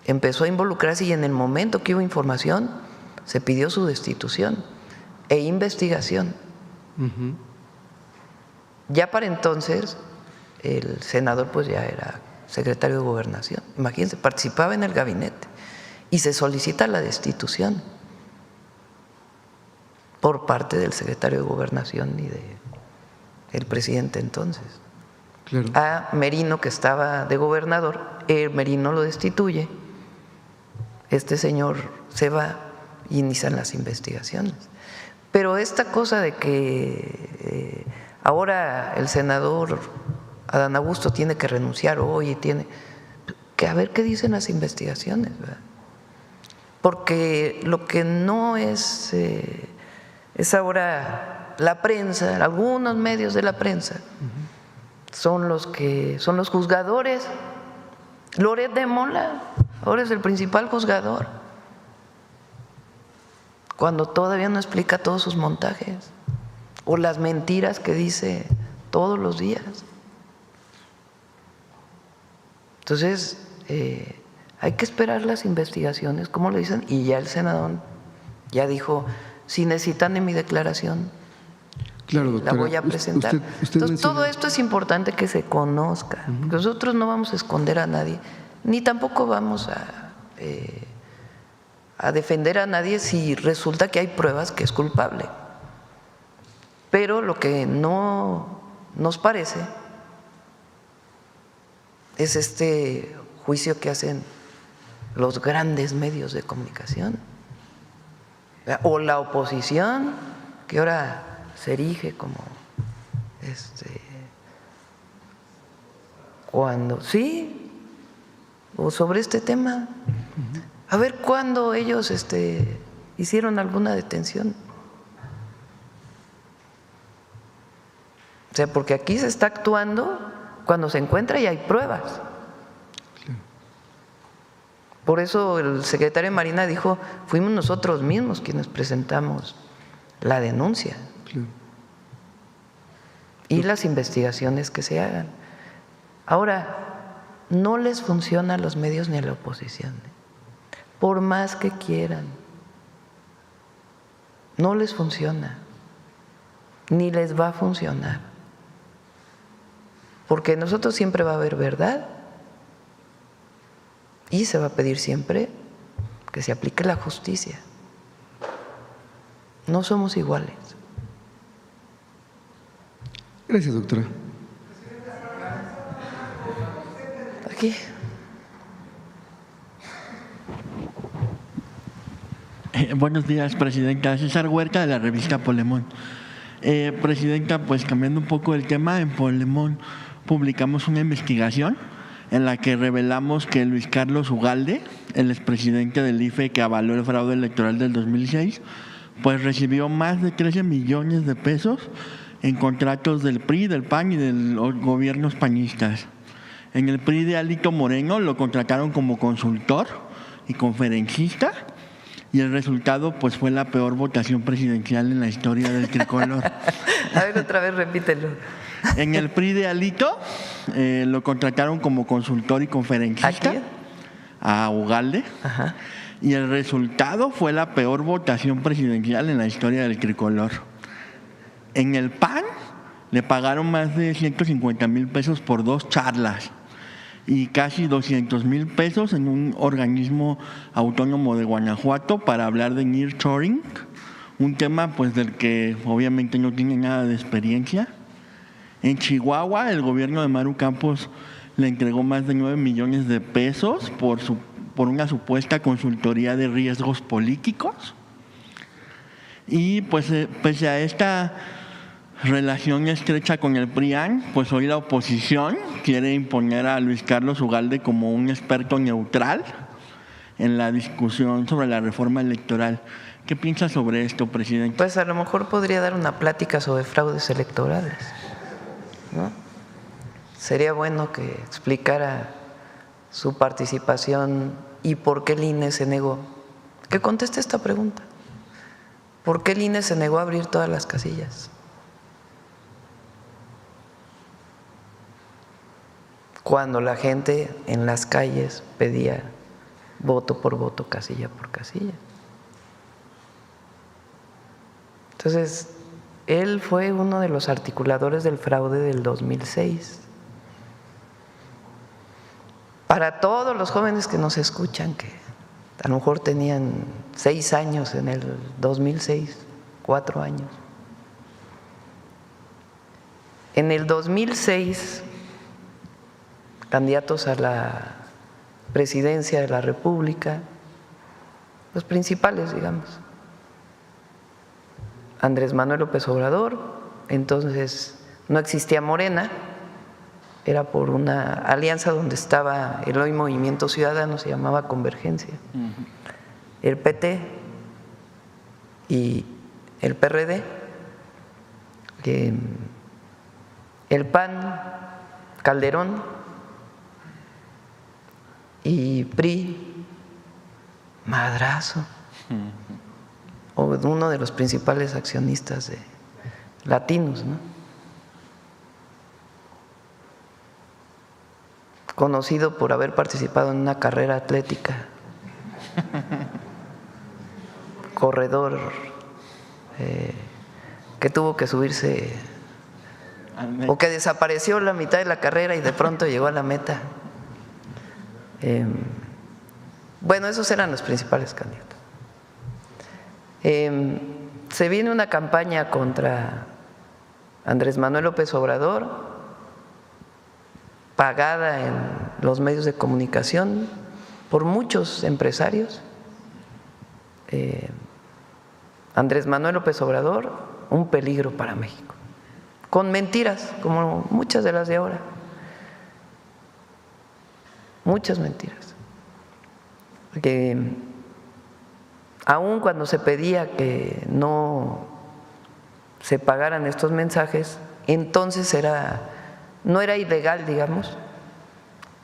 empezó a involucrarse y en el momento que hubo información se pidió su destitución e investigación. Ya para entonces el senador pues ya era secretario de Gobernación. Imagínense, participaba en el gabinete y se solicita la destitución por parte del secretario de Gobernación y del presidente entonces. Claro. A Merino, que estaba de gobernador, Merino lo destituye, este señor se va y inician las investigaciones. Pero esta cosa de que ahora el senador Adán Augusto tiene que renunciar hoy y tiene que a ver qué dicen las investigaciones, ¿verdad? Porque lo que no es ahora la prensa, algunos medios de la prensa, son los juzgadores. Loret de Mola ahora es el principal juzgador, cuando todavía no explica todos sus montajes o las mentiras que dice todos los días. Entonces, hay que esperar las investigaciones, como le dicen, y ya el senador ya dijo, si necesitan de mi declaración, claro, doctora, la voy a presentar. Entonces, todo esto es importante que se conozca. Nosotros no vamos a esconder a nadie, ni tampoco vamos a defender a nadie si resulta que hay pruebas que es culpable. Pero lo que no nos parece es este juicio que hacen los grandes medios de comunicación o la oposición, que ahora se erige como cuando sí, o sobre este tema. A ver cuándo ellos hicieron alguna detención. O sea, porque aquí se está actuando cuando se encuentra y hay pruebas. Por eso el secretario de Marina dijo, fuimos nosotros mismos quienes presentamos la denuncia y las investigaciones que se hagan. Ahora, no les funciona a los medios ni a la oposición, por más que quieran, no les funciona, ni les va a funcionar, porque nosotros siempre va a haber verdad y se va a pedir siempre que se aplique la justicia. No somos iguales. Gracias, doctora. Aquí. Buenos días, presidenta. César Huerta, de la revista Polemón. Presidenta, pues cambiando un poco el tema, en Polemón publicamos una investigación en la que revelamos que Luis Carlos Ugalde, el expresidente del IFE que avaló el fraude electoral del 2006, pues recibió más de 13 millones de pesos en contratos del PRI, del PAN y de los gobiernos panistas. En el PRI de Alito Moreno lo contrataron como consultor y conferencista, y el resultado pues fue la peor votación presidencial en la historia del tricolor. A ver, otra vez repítelo. En el PRI de Alito lo contrataron como consultor y conferencista. ¿A Ugalde? Ajá. Y el resultado fue la peor votación presidencial en la historia del tricolor. En el PAN le pagaron más de 150,000 pesos por 2 charlas y casi 200,000 pesos en un organismo autónomo de Guanajuato para hablar de nearshoring, un tema pues del que obviamente no tiene nada de experiencia. En Chihuahua, el gobierno de Maru Campos le entregó más de 9 millones de pesos por una supuesta consultoría de riesgos políticos. Y pues pese a esta relación estrecha con el PRIAN, pues hoy la oposición quiere imponer a Luis Carlos Ugalde como un experto neutral en la discusión sobre la reforma electoral. ¿Qué piensa sobre esto, presidente? Pues a lo mejor podría dar una plática sobre fraudes electorales, ¿no? Sería bueno que explicara su participación y por qué el INE se negó. Que conteste esta pregunta. ¿Por qué el INE se negó a abrir todas las casillas? Cuando la gente en las calles pedía voto por voto, casilla por casilla. Entonces, él fue uno de los articuladores del fraude del 2006. Para todos los jóvenes que nos escuchan, que a lo mejor tenían 6 años en el 2006, 4 años. En el 2006, candidatos a la presidencia de la República, los principales, digamos, Andrés Manuel López Obrador, entonces no existía Morena, era por una alianza donde estaba el hoy Movimiento Ciudadano, se llamaba Convergencia, el PT y el PRD, el PAN, Calderón y PRI, Madrazo, o uno de los principales accionistas de latinos, ¿no? Conocido por haber participado en una carrera atlética, corredor que tuvo que subirse o que desapareció la mitad de la carrera y de pronto llegó a la meta. Bueno, esos eran los principales candidatos. Se viene una campaña contra Andrés Manuel López Obrador, pagada en los medios de comunicación por muchos empresarios. Andrés Manuel López Obrador, un peligro para México, con mentiras, como muchas de las de ahora, muchas mentiras. aun cuando se pedía que no se pagaran estos mensajes, entonces no era ilegal, digamos,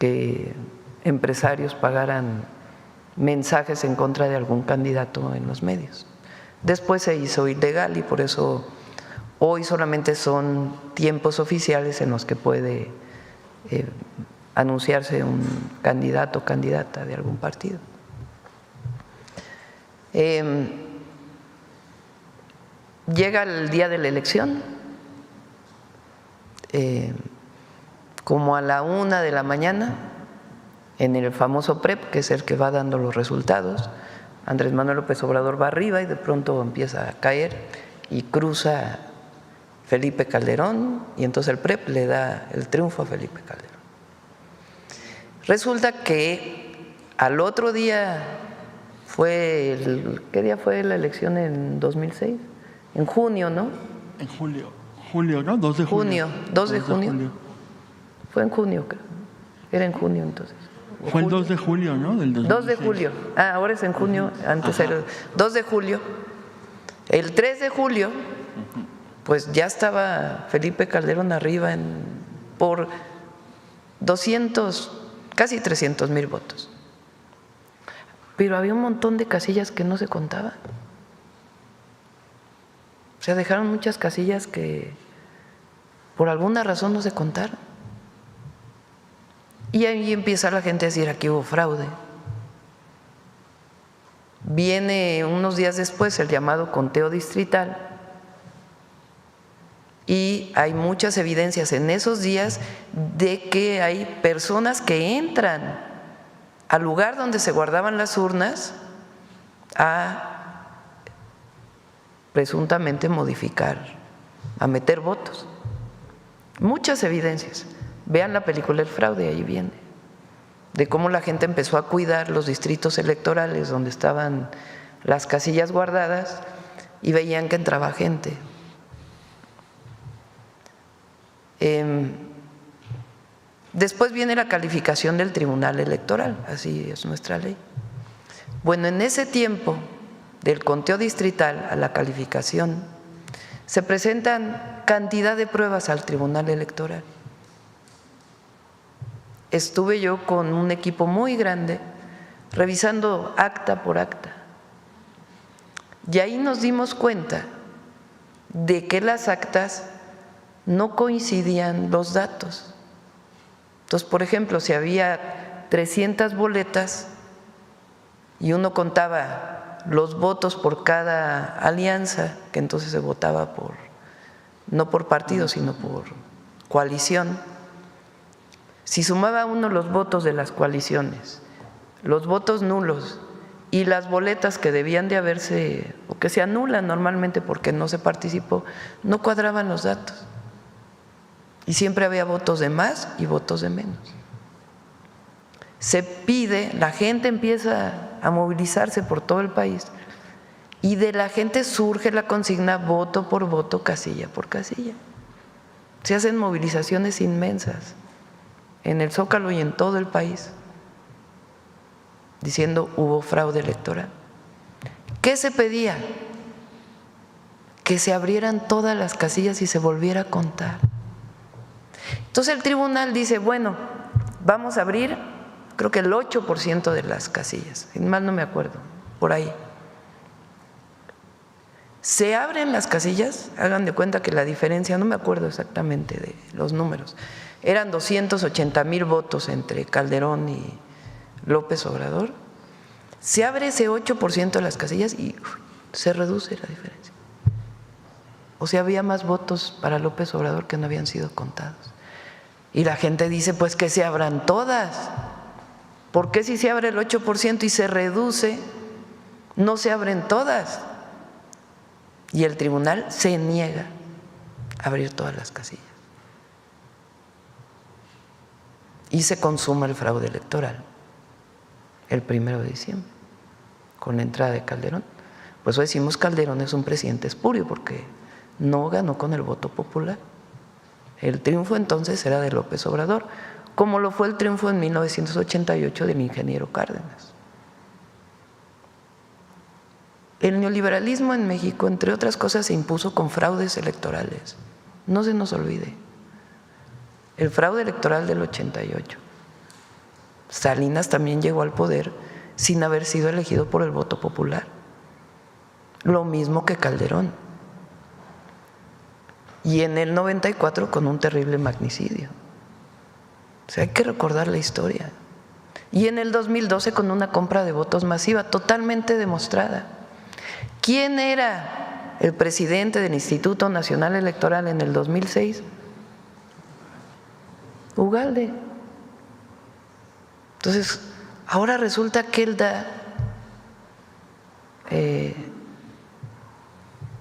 que empresarios pagaran mensajes en contra de algún candidato en los medios. Después se hizo ilegal y por eso hoy solamente son tiempos oficiales en los que puede anunciarse un candidato o candidata de algún partido. Llega el día de la elección, como a la 1 de la mañana, en el famoso PREP, que es el que va dando los resultados, Andrés Manuel López Obrador va arriba y de pronto empieza a caer y cruza Felipe Calderón y entonces el PREP le da el triunfo a Felipe Calderón. Resulta que al otro día ¿qué día fue la elección en 2006? En junio, ¿no? En julio, ¿no? 2 de junio. 2 de junio. Fue en junio, creo. Era en junio entonces. Fue el 2 de julio, ¿no? Del 2006. 2 de julio. Ahora es en junio, antes era 2 de julio. El 3 de julio, pues ya estaba Felipe Calderón arriba por 200, casi 300,000 votos. Pero había un montón de casillas que no se contaban. O sea, dejaron muchas casillas que por alguna razón no se contaron. Y ahí empieza la gente a decir, aquí hubo fraude. Viene unos días después el llamado conteo distrital y hay muchas evidencias en esos días de que hay personas que entran al lugar donde se guardaban las urnas a presuntamente modificar, a meter votos. Muchas evidencias. Vean la película El fraude, ahí viene, de cómo la gente empezó a cuidar los distritos electorales donde estaban las casillas guardadas y veían que entraba gente. Después viene la calificación del Tribunal Electoral, así es nuestra ley. Bueno, en ese tiempo del conteo distrital a la calificación se presentan cantidad de pruebas al Tribunal Electoral. Estuve yo con un equipo muy grande revisando acta por acta y ahí nos dimos cuenta de que las actas no coincidían los datos. Entonces, por ejemplo, si había 300 boletas y uno contaba los votos por cada alianza, que entonces se votaba no por partido, sino por coalición. Si sumaba uno los votos de las coaliciones, los votos nulos y las boletas que debían de haberse, o que se anulan normalmente porque no se participó, no cuadraban los datos. Y siempre había votos de más y votos de menos. Se pide, la gente empieza a movilizarse por todo el país y de la gente surge la consigna voto por voto, casilla por casilla. Se hacen movilizaciones inmensas en el Zócalo y en todo el país, diciendo hubo fraude electoral. ¿Qué se pedía? Que se abrieran todas las casillas y se volviera a contar. Entonces el tribunal dice, bueno, vamos a abrir, creo que el 8% de las casillas, mal no me acuerdo, por ahí. Se abren las casillas, hagan de cuenta que la diferencia, no me acuerdo exactamente de los números, eran 280,000 votos entre Calderón y López Obrador. Se abre ese 8% de las casillas y se reduce la diferencia. O sea, había más votos para López Obrador que no habían sido contados. Y la gente dice, pues que se abran todas. ¿Por qué si se abre el 8% y se reduce, no se abren todas? Y el tribunal se niega a abrir todas las casillas. Y se consuma el fraude electoral el 1 de diciembre, con la entrada de Calderón. Por eso decimos Calderón es un presidente espurio, porque no ganó con el voto popular. El triunfo entonces era de López Obrador, como lo fue el triunfo en 1988 del ingeniero Cárdenas. el neoliberalismo en México, entre otras cosas, se impuso con fraudes electorales. No se nos olvide. El fraude electoral del 88. Salinas también llegó al poder sin haber sido elegido por el voto popular. Lo mismo que Calderón. Y en el 94 con un terrible magnicidio. O sea, hay que recordar la historia. Y en el 2012 con una compra de votos masiva totalmente demostrada. ¿Quién era el presidente del Instituto Nacional Electoral en el 2006? Ugalde. Entonces, ahora resulta que él da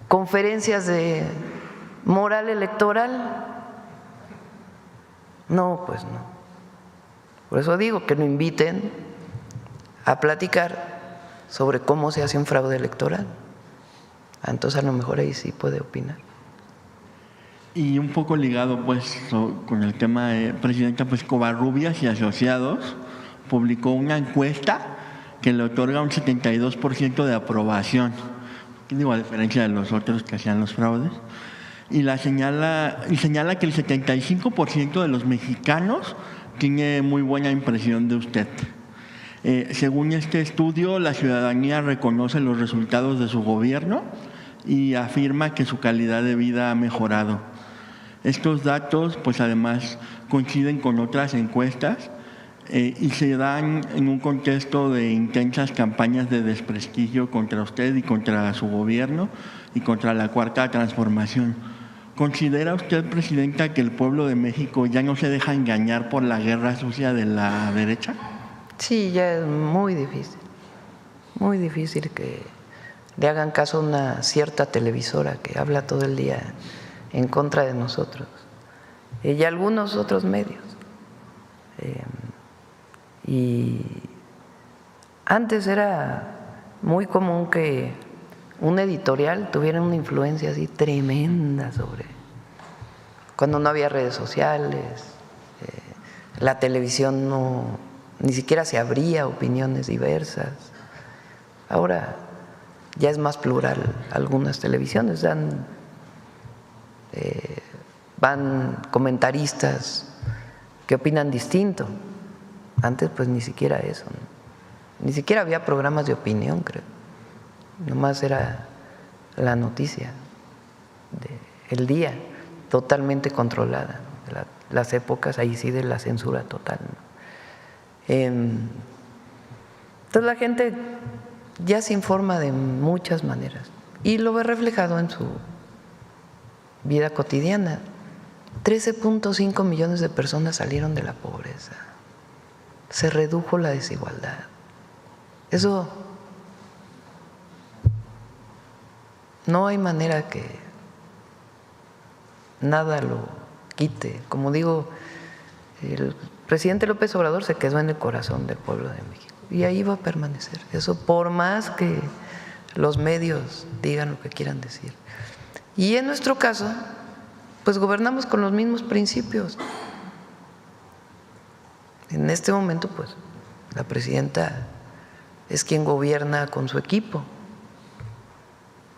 conferencias de moral electoral. No, pues no. Por eso digo que lo inviten a platicar sobre cómo se hace un fraude electoral. Entonces, a lo mejor ahí sí puede opinar. Y un poco ligado pues con el tema de presidenta, pues Covarrubias y Asociados publicó una encuesta que le otorga un 72% de aprobación, digo, a diferencia de los otros que hacían los fraudes, y señala que el 75% de los mexicanos tiene muy buena impresión de usted. Según este estudio, la ciudadanía reconoce los resultados de su gobierno y afirma que su calidad de vida ha mejorado. Estos datos, pues además, coinciden con otras encuestas y se dan en un contexto de intensas campañas de desprestigio contra usted y contra su gobierno y contra la Cuarta Transformación. ¿Considera usted, presidenta, que el pueblo de México ya no se deja engañar por la guerra sucia de la derecha? Sí, ya es muy difícil que le hagan caso a una cierta televisora que habla todo el día en contra de nosotros y algunos otros medios. Y antes era muy común que un editorial tuviera una influencia así tremenda sobre, cuando no había redes sociales, la televisión ni siquiera se abría opiniones diversas. Ahora ya es más plural. Algunas televisiones van comentaristas que opinan distinto. Antes pues ni siquiera eso, ¿no? Ni siquiera había programas de opinión, creo. Nomás era la noticia del día, totalmente controlada, ¿no? Las épocas ahí sí de la censura total, ¿no? Entonces la gente ya se informa de muchas maneras y lo ve reflejado en su vida cotidiana. 13.5 millones de personas salieron de la pobreza. Se redujo la desigualdad. Eso no hay manera que nada lo quite. Como digo, el presidente López Obrador se quedó en el corazón del pueblo de México y ahí va a permanecer. Eso por más que los medios digan lo que quieran decir. Y en nuestro caso, pues gobernamos con los mismos principios. En este momento, pues, la presidenta es quien gobierna con su equipo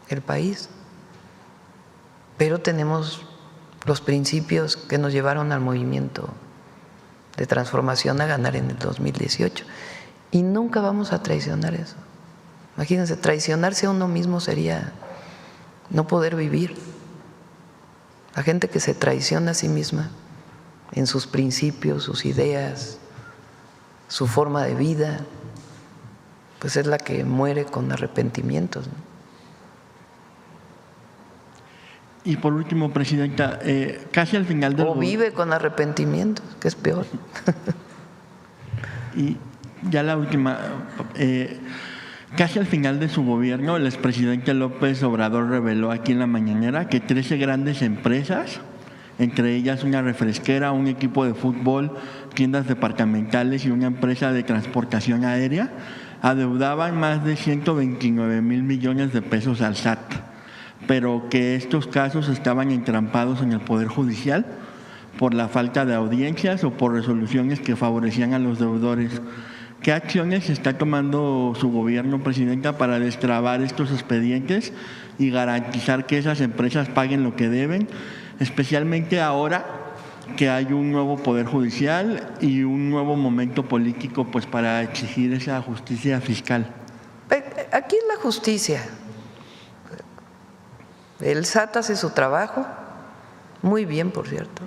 el país, pero tenemos los principios que nos llevaron al movimiento de transformación a ganar en el 2018 y nunca vamos a traicionar eso. Imagínense, traicionarse a uno mismo sería no poder vivir. La gente que se traiciona a sí misma en sus principios, sus ideas, su forma de vida, pues es la que muere con arrepentimientos, ¿no? Y por último, presidenta, casi al final del... O vive con arrepentimientos, que es peor. Y ya la última, casi al final de su gobierno, el expresidente López Obrador reveló aquí en la mañanera que 13 grandes empresas, entre ellas una refresquera, un equipo de fútbol, tiendas departamentales y una empresa de transportación aérea, adeudaban más de 129 mil millones de pesos al SAT, pero que estos casos estaban entrampados en el Poder Judicial por la falta de audiencias o por resoluciones que favorecían a los deudores. ¿Qué acciones está tomando su gobierno, presidenta, para destrabar estos expedientes y garantizar que esas empresas paguen lo que deben, especialmente ahora que hay un nuevo poder judicial y un nuevo momento político pues para exigir esa justicia fiscal? Aquí es la justicia. El SAT hace su trabajo muy bien, por cierto,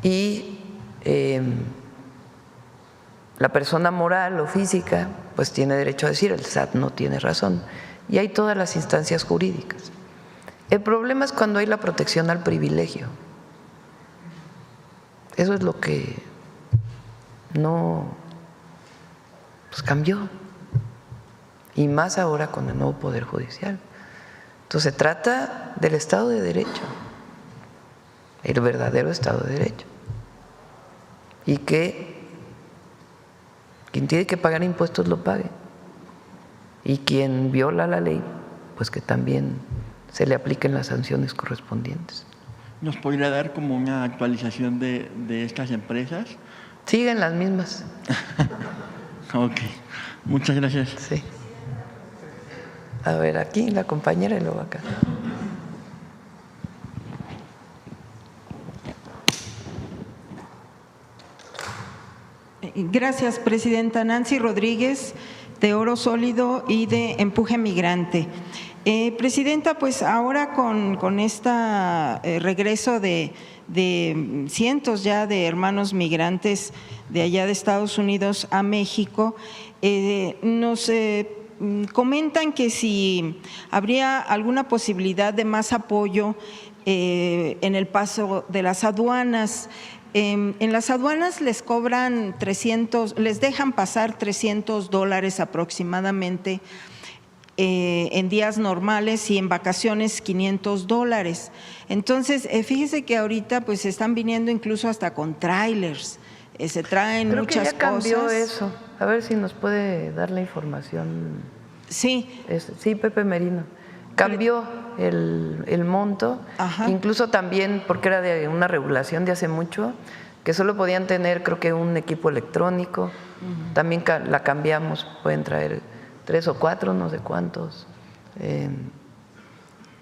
y la persona moral o física pues tiene derecho a decir el SAT no tiene razón, y hay todas las instancias jurídicas. El problema es cuando hay la protección al privilegio. Eso es lo que no pues cambió, y más ahora con el nuevo Poder Judicial. Entonces se trata del Estado de Derecho, el verdadero Estado de Derecho, y que quien tiene que pagar impuestos lo pague, y quien viola la ley pues que también se le apliquen las sanciones correspondientes. ¿Nos podría dar como una actualización de estas empresas? Siguen las mismas. Ok, muchas gracias. Sí. A ver, aquí la compañera y luego acá. Gracias, presidenta. Nancy Rodríguez, de Oro Sólido y de Empuje Migrante. Presidenta, pues ahora con este regreso de cientos ya de hermanos migrantes de allá de Estados Unidos a México, nos comentan que si habría alguna posibilidad de más apoyo en el paso de las aduanas. En las aduanas les cobran les dejan pasar $300 aproximadamente en días normales, y en vacaciones $500. Entonces, fíjese que ahorita pues están viniendo incluso hasta con trailers, se traen Creo muchas que ya cambió cosas. eso. A ver si nos puede dar la información. Sí. Sí, Pepe Merino. Cambió el monto, incluso también porque era de una regulación de hace mucho, que solo podían tener creo que un equipo electrónico. También la cambiamos, pueden traer 3 o 4, no sé cuántos.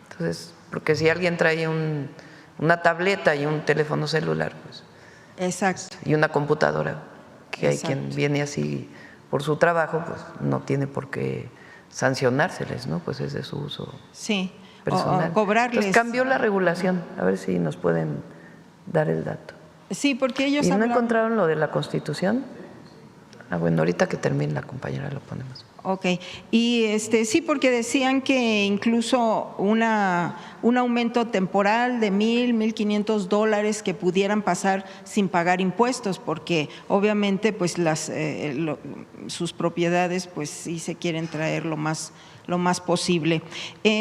Entonces, porque si alguien trae una tableta y un teléfono celular, pues. Exacto. Y una computadora, que hay Exacto. quien viene así por su trabajo, pues no tiene por qué sancionárseles, ¿no? Pues es de su uso personal. O cobrarles. Entonces cambió la regulación, a ver si nos pueden dar el dato. Sí, porque ellos ¿Y no encontraron lo de la Constitución? Bueno, ahorita que termine la compañera lo ponemos. Ok, y sí, porque decían que incluso un aumento temporal de $1,500 que pudieran pasar sin pagar impuestos, porque obviamente pues sus propiedades pues sí se quieren traer lo más posible.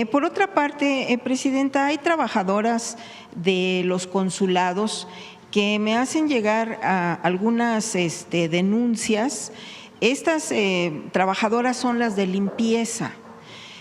Por otra parte, presidenta, hay trabajadoras de los consulados que me hacen llegar a algunas denuncias. Estas trabajadoras son las de limpieza.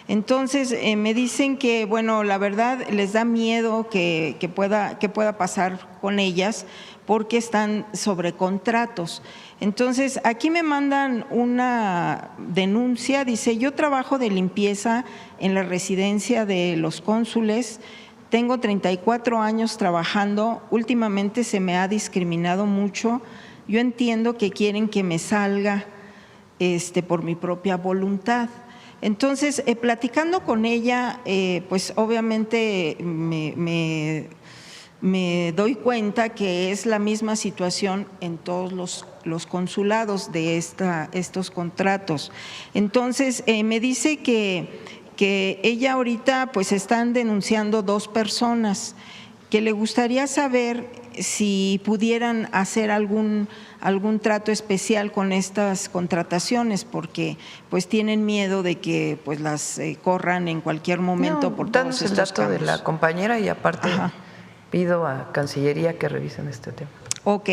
Entonces me dicen que, bueno, la verdad les da miedo que pueda pasar con ellas porque están sobre contratos. Entonces aquí me mandan una denuncia, dice: yo trabajo de limpieza en la residencia de los cónsules. Tengo 34 años trabajando, últimamente se me ha discriminado mucho, yo entiendo que quieren que me salga por mi propia voluntad. Entonces, platicando con ella, pues obviamente me doy cuenta que es la misma situación en todos los consulados de estos contratos. Entonces, me dice que ella ahorita pues están denunciando 2 personas, que le gustaría saber si pudieran hacer algún trato especial con estas contrataciones, porque pues tienen miedo de que pues las corran en cualquier momento por todos estos el dato cambios. de la compañera, y aparte pido a Cancillería que revisen este tema. Ok.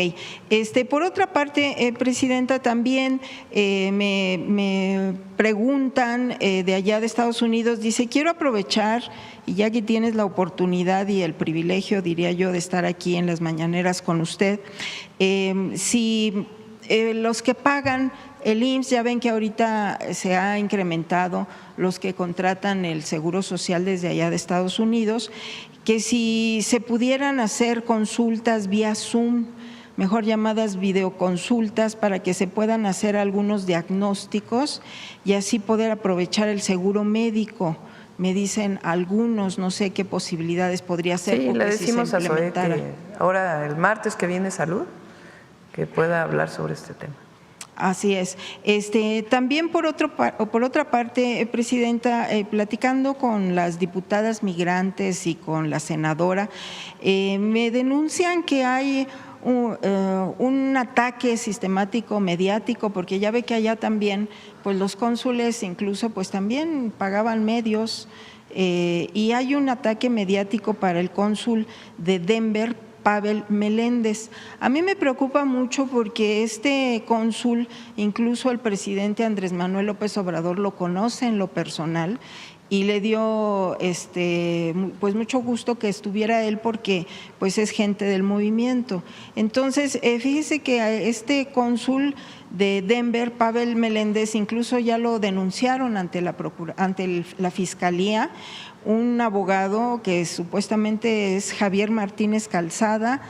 Por otra parte, Presidenta, también me preguntan de allá de Estados Unidos, dice, quiero aprovechar, y ya que tienes la oportunidad y el privilegio, diría yo, de estar aquí en las mañaneras con usted, si los que pagan el IMSS, ya ven que ahorita se ha incrementado los que contratan el Seguro Social desde allá de Estados Unidos, que si se pudieran hacer consultas vía Zoom, mejor llamadas videoconsultas, para que se puedan hacer algunos diagnósticos y así poder aprovechar el seguro médico. Me dicen algunos, no sé qué posibilidades podría ser. Sí, le decimos a Zoe que ahora el martes que viene Salud, que pueda hablar sobre este tema. Así es. También por otra parte, Presidenta, platicando con las diputadas migrantes y con la senadora, me denuncian que hay un ataque sistemático mediático, porque ya ve que allá también pues los cónsules incluso pues también pagaban medios, y hay un ataque mediático para el cónsul de Denver, Pavel Meléndez. A mí me preocupa mucho porque este cónsul, incluso el presidente Andrés Manuel López Obrador lo conoce en lo personal y le dio pues mucho gusto que estuviera él porque pues es gente del movimiento. Entonces, fíjese que este cónsul de Denver, Pavel Meléndez, incluso ya lo denunciaron ante la Fiscalía, un abogado que supuestamente es Javier Martínez Calzada,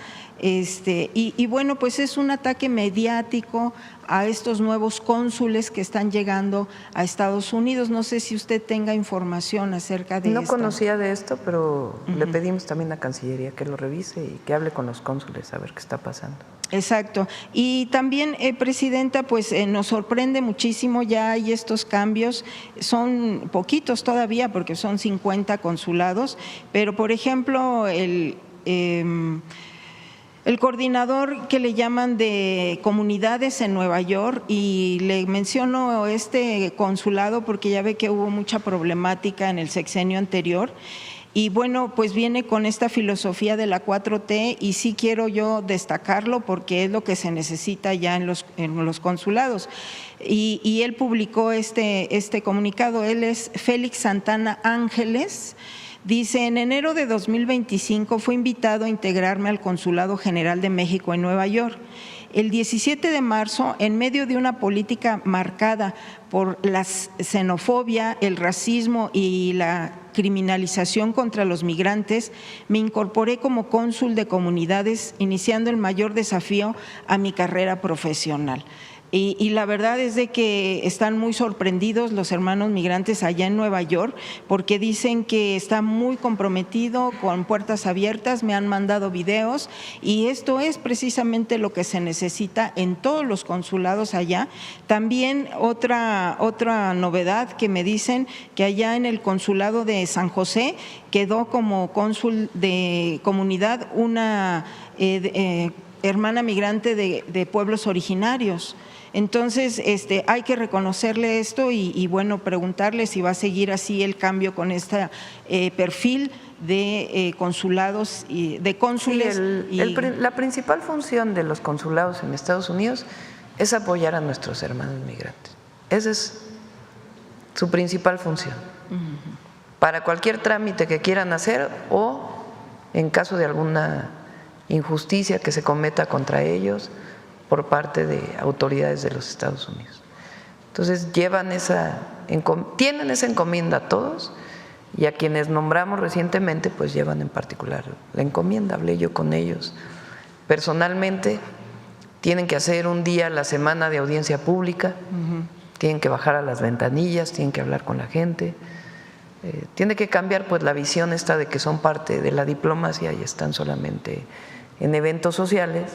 y bueno, pues es un ataque mediático a estos nuevos cónsules que están llegando a Estados Unidos. No sé si usted tenga información acerca de esto. No conocía de esto, pero le pedimos también a Cancillería que lo revise y que hable con los cónsules a ver qué está pasando. Exacto. Y también, Presidenta, pues nos sorprende muchísimo, ya hay estos cambios, son poquitos todavía porque son 50 consulados, pero por ejemplo el coordinador que le llaman de comunidades en Nueva York, y le menciono este consulado porque ya ve que hubo mucha problemática en el sexenio anterior. Y bueno, pues viene con esta filosofía de la 4T y sí quiero yo destacarlo porque es lo que se necesita ya en los consulados. Y él publicó este comunicado, él es Félix Santana Ángeles. Dice, en enero de 2025 fue invitado a integrarme al Consulado General de México en Nueva York. El 17 de marzo, en medio de una política marcada por la xenofobia, el racismo y la criminalización contra los migrantes, me incorporé como cónsul de comunidades, iniciando el mayor desafío a mi carrera profesional. Y la verdad es de que están muy sorprendidos los hermanos migrantes allá en Nueva York porque dicen que está muy comprometido, con puertas abiertas, me han mandado videos y esto es precisamente lo que se necesita en todos los consulados allá. También otra novedad que me dicen que allá en el consulado de San José quedó como cónsul de comunidad una hermana migrante de pueblos originarios. Entonces, hay que reconocerle esto y bueno, preguntarle si va a seguir así el cambio con este perfil de consulados y de cónsules. La principal función de los consulados en Estados Unidos es apoyar a nuestros hermanos migrantes. Esa es su principal función. Para cualquier trámite que quieran hacer o en caso de alguna injusticia que se cometa contra ellos por parte de autoridades de los Estados Unidos. Entonces tienen esa encomienda a todos y a quienes nombramos recientemente pues llevan en particular la encomienda. Hablé yo con ellos personalmente, tienen que hacer un día a la semana de audiencia pública, tienen que bajar a las ventanillas, tienen que hablar con la gente, tiene que cambiar pues la visión esta de que son parte de la diplomacia y están solamente en eventos sociales,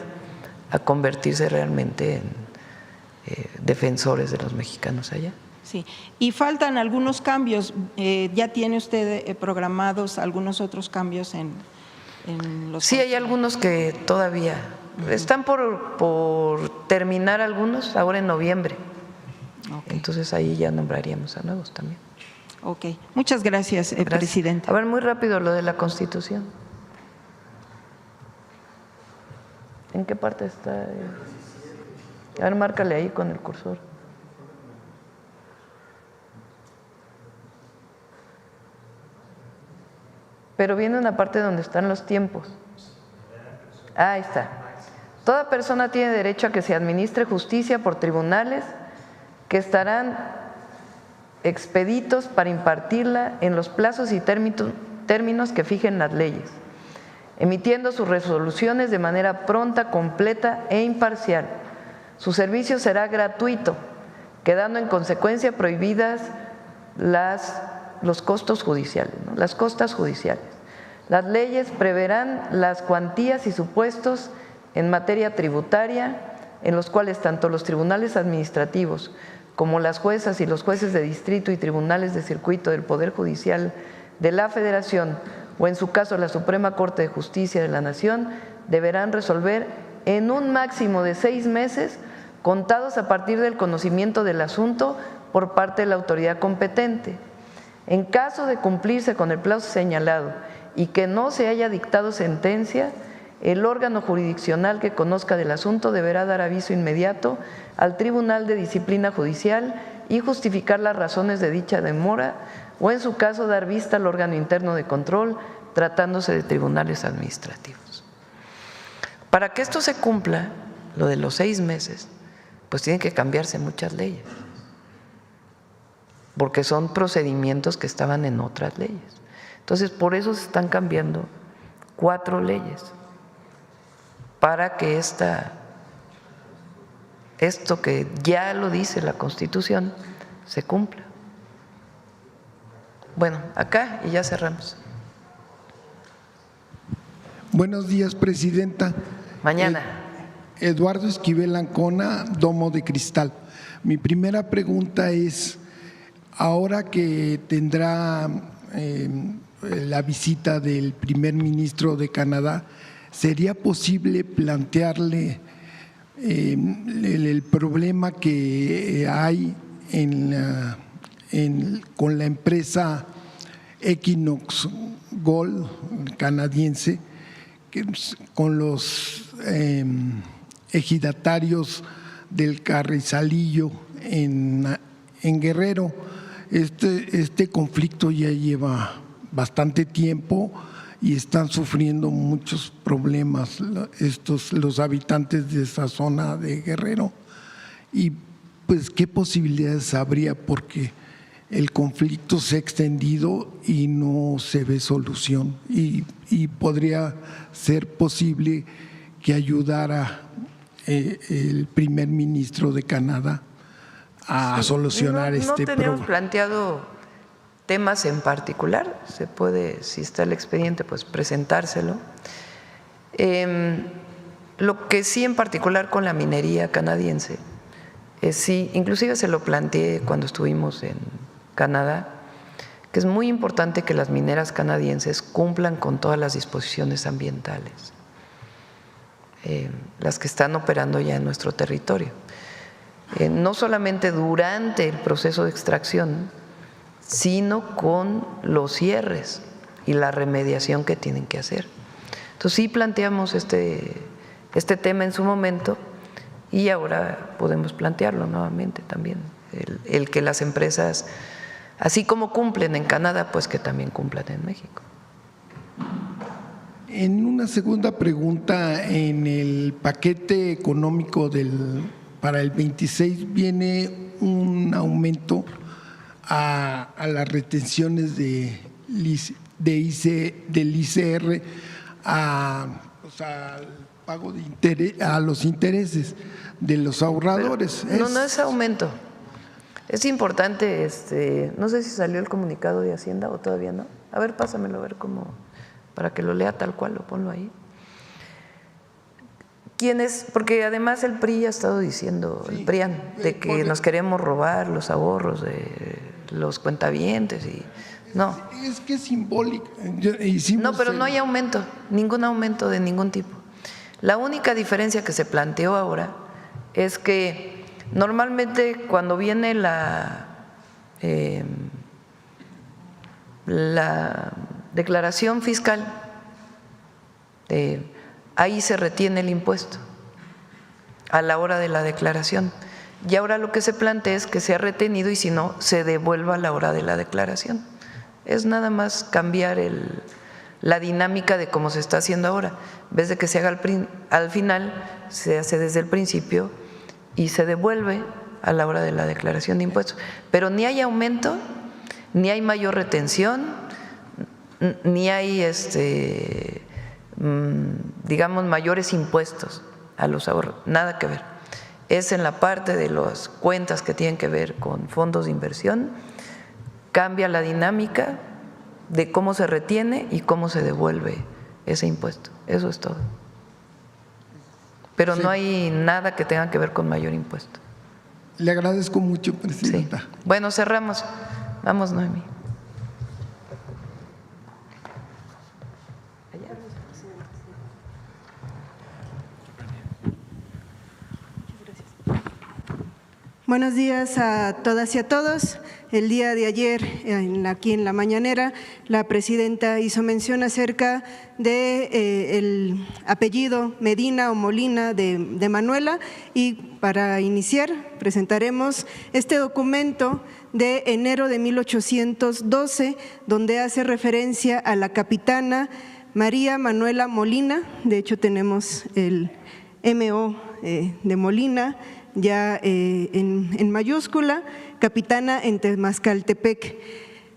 a convertirse realmente en defensores de los mexicanos allá. Sí, y faltan algunos cambios. ¿Ya tiene usted programados algunos otros cambios en los? Sí, hay algunos que todavía están por terminar algunos ahora en noviembre. Okay. Entonces ahí ya nombraríamos a nuevos también. Ok, muchas gracias, Presidenta. A ver, muy rápido lo de la Constitución. ¿En qué parte está? A ver, márcale ahí con el cursor. Pero viene una parte donde están los tiempos. Ahí está. Toda persona tiene derecho a que se administre justicia por tribunales que estarán expeditos para impartirla en los plazos y términos que fijen las leyes, emitiendo sus resoluciones de manera pronta, completa e imparcial. Su servicio será gratuito, quedando en consecuencia prohibidas los costos judiciales, ¿no? Las costas judiciales. Las leyes preverán las cuantías y supuestos en materia tributaria en los cuales tanto los tribunales administrativos como las juezas y los jueces de distrito y tribunales de circuito del Poder Judicial de la Federación o en su caso la Suprema Corte de Justicia de la Nación deberán resolver en un máximo de 6 meses contados a partir del conocimiento del asunto por parte de la autoridad competente. En caso de cumplirse con el plazo señalado y que no se haya dictado sentencia, el órgano jurisdiccional que conozca del asunto deberá dar aviso inmediato al Tribunal de Disciplina Judicial y justificar las razones de dicha demora o en su caso dar vista al órgano interno de control tratándose de tribunales administrativos. Para que esto se cumpla, lo de los 6 meses, pues tienen que cambiarse muchas leyes, porque son procedimientos que estaban en otras leyes. Entonces, por eso se están cambiando 4 leyes, para que esto que ya lo dice la Constitución se cumpla. Bueno, acá y ya cerramos. Buenos días, presidenta. Mañana. Eduardo Esquivel Ancona, Domo de Cristal. Mi primera pregunta es, ahora que tendrá la visita del primer ministro de Canadá, ¿sería posible plantearle el problema que hay con la empresa Equinox Gold canadiense, con los ejidatarios del Carrizalillo en Guerrero? Este conflicto ya lleva bastante tiempo y están sufriendo muchos problemas los habitantes de esa zona de Guerrero. Y pues, ¿qué posibilidades habría? Porque el conflicto se ha extendido y no se ve solución, y podría ser posible que ayudara el primer ministro de Canadá a solucionar este problema. No tenemos planteado temas en particular, se puede, si está el expediente, pues presentárselo. Lo que sí en particular con la minería canadiense, sí, inclusive se lo planteé cuando estuvimos en Canadá, que es muy importante que las mineras canadienses cumplan con todas las disposiciones ambientales, las que están operando ya en nuestro territorio. No solamente durante el proceso de extracción, sino con los cierres y la remediación que tienen que hacer. Entonces sí planteamos este tema en su momento y ahora podemos plantearlo nuevamente también, el que las empresas, así como cumplen en Canadá, pues que también cumplan en México. En una segunda pregunta, en el paquete económico para el 26 viene un aumento a las retenciones del ICR, al pago de interés, a los intereses de los ahorradores. Pero no es aumento. Es importante, no sé si salió el comunicado de Hacienda o todavía no. A ver, pásamelo, a ver cómo, para que lo lea tal cual, lo ponlo ahí. Porque además el PRI ha estado diciendo, el PRIAN, de que nos queremos robar los ahorros de los cuentavientes y no. Es que es simbólico. No, pero no hay aumento, ningún aumento de ningún tipo. La única diferencia que se planteó ahora es que normalmente cuando viene la declaración fiscal ahí se retiene el impuesto a la hora de la declaración. Y ahora lo que se plantea es que sea retenido y si no, se devuelva a la hora de la declaración. Es nada más cambiar la dinámica de cómo se está haciendo ahora. En vez de que se haga al final, se hace desde el principio y se devuelve a la hora de la declaración de impuestos. Pero ni hay aumento, ni hay mayor retención, ni hay digamos mayores impuestos a los ahorros, nada que ver. Es en la parte de las cuentas que tienen que ver con fondos de inversión, cambia la dinámica de cómo se retiene y cómo se devuelve ese impuesto. Eso es todo. Pero no hay nada que tenga que ver con mayor impuesto. Le agradezco mucho, presidenta. Sí. Bueno, cerramos. Vamos, Noemí. Buenos días a todas y a todos. El día de ayer, aquí en la mañanera, la presidenta hizo mención acerca de el apellido Medina o Molina de Manuela, y para iniciar presentaremos este documento de enero de 1812, donde hace referencia a la capitana María Manuela Molina. De hecho tenemos el MO de Molina ya en mayúscula, capitana en Temazcaltepec.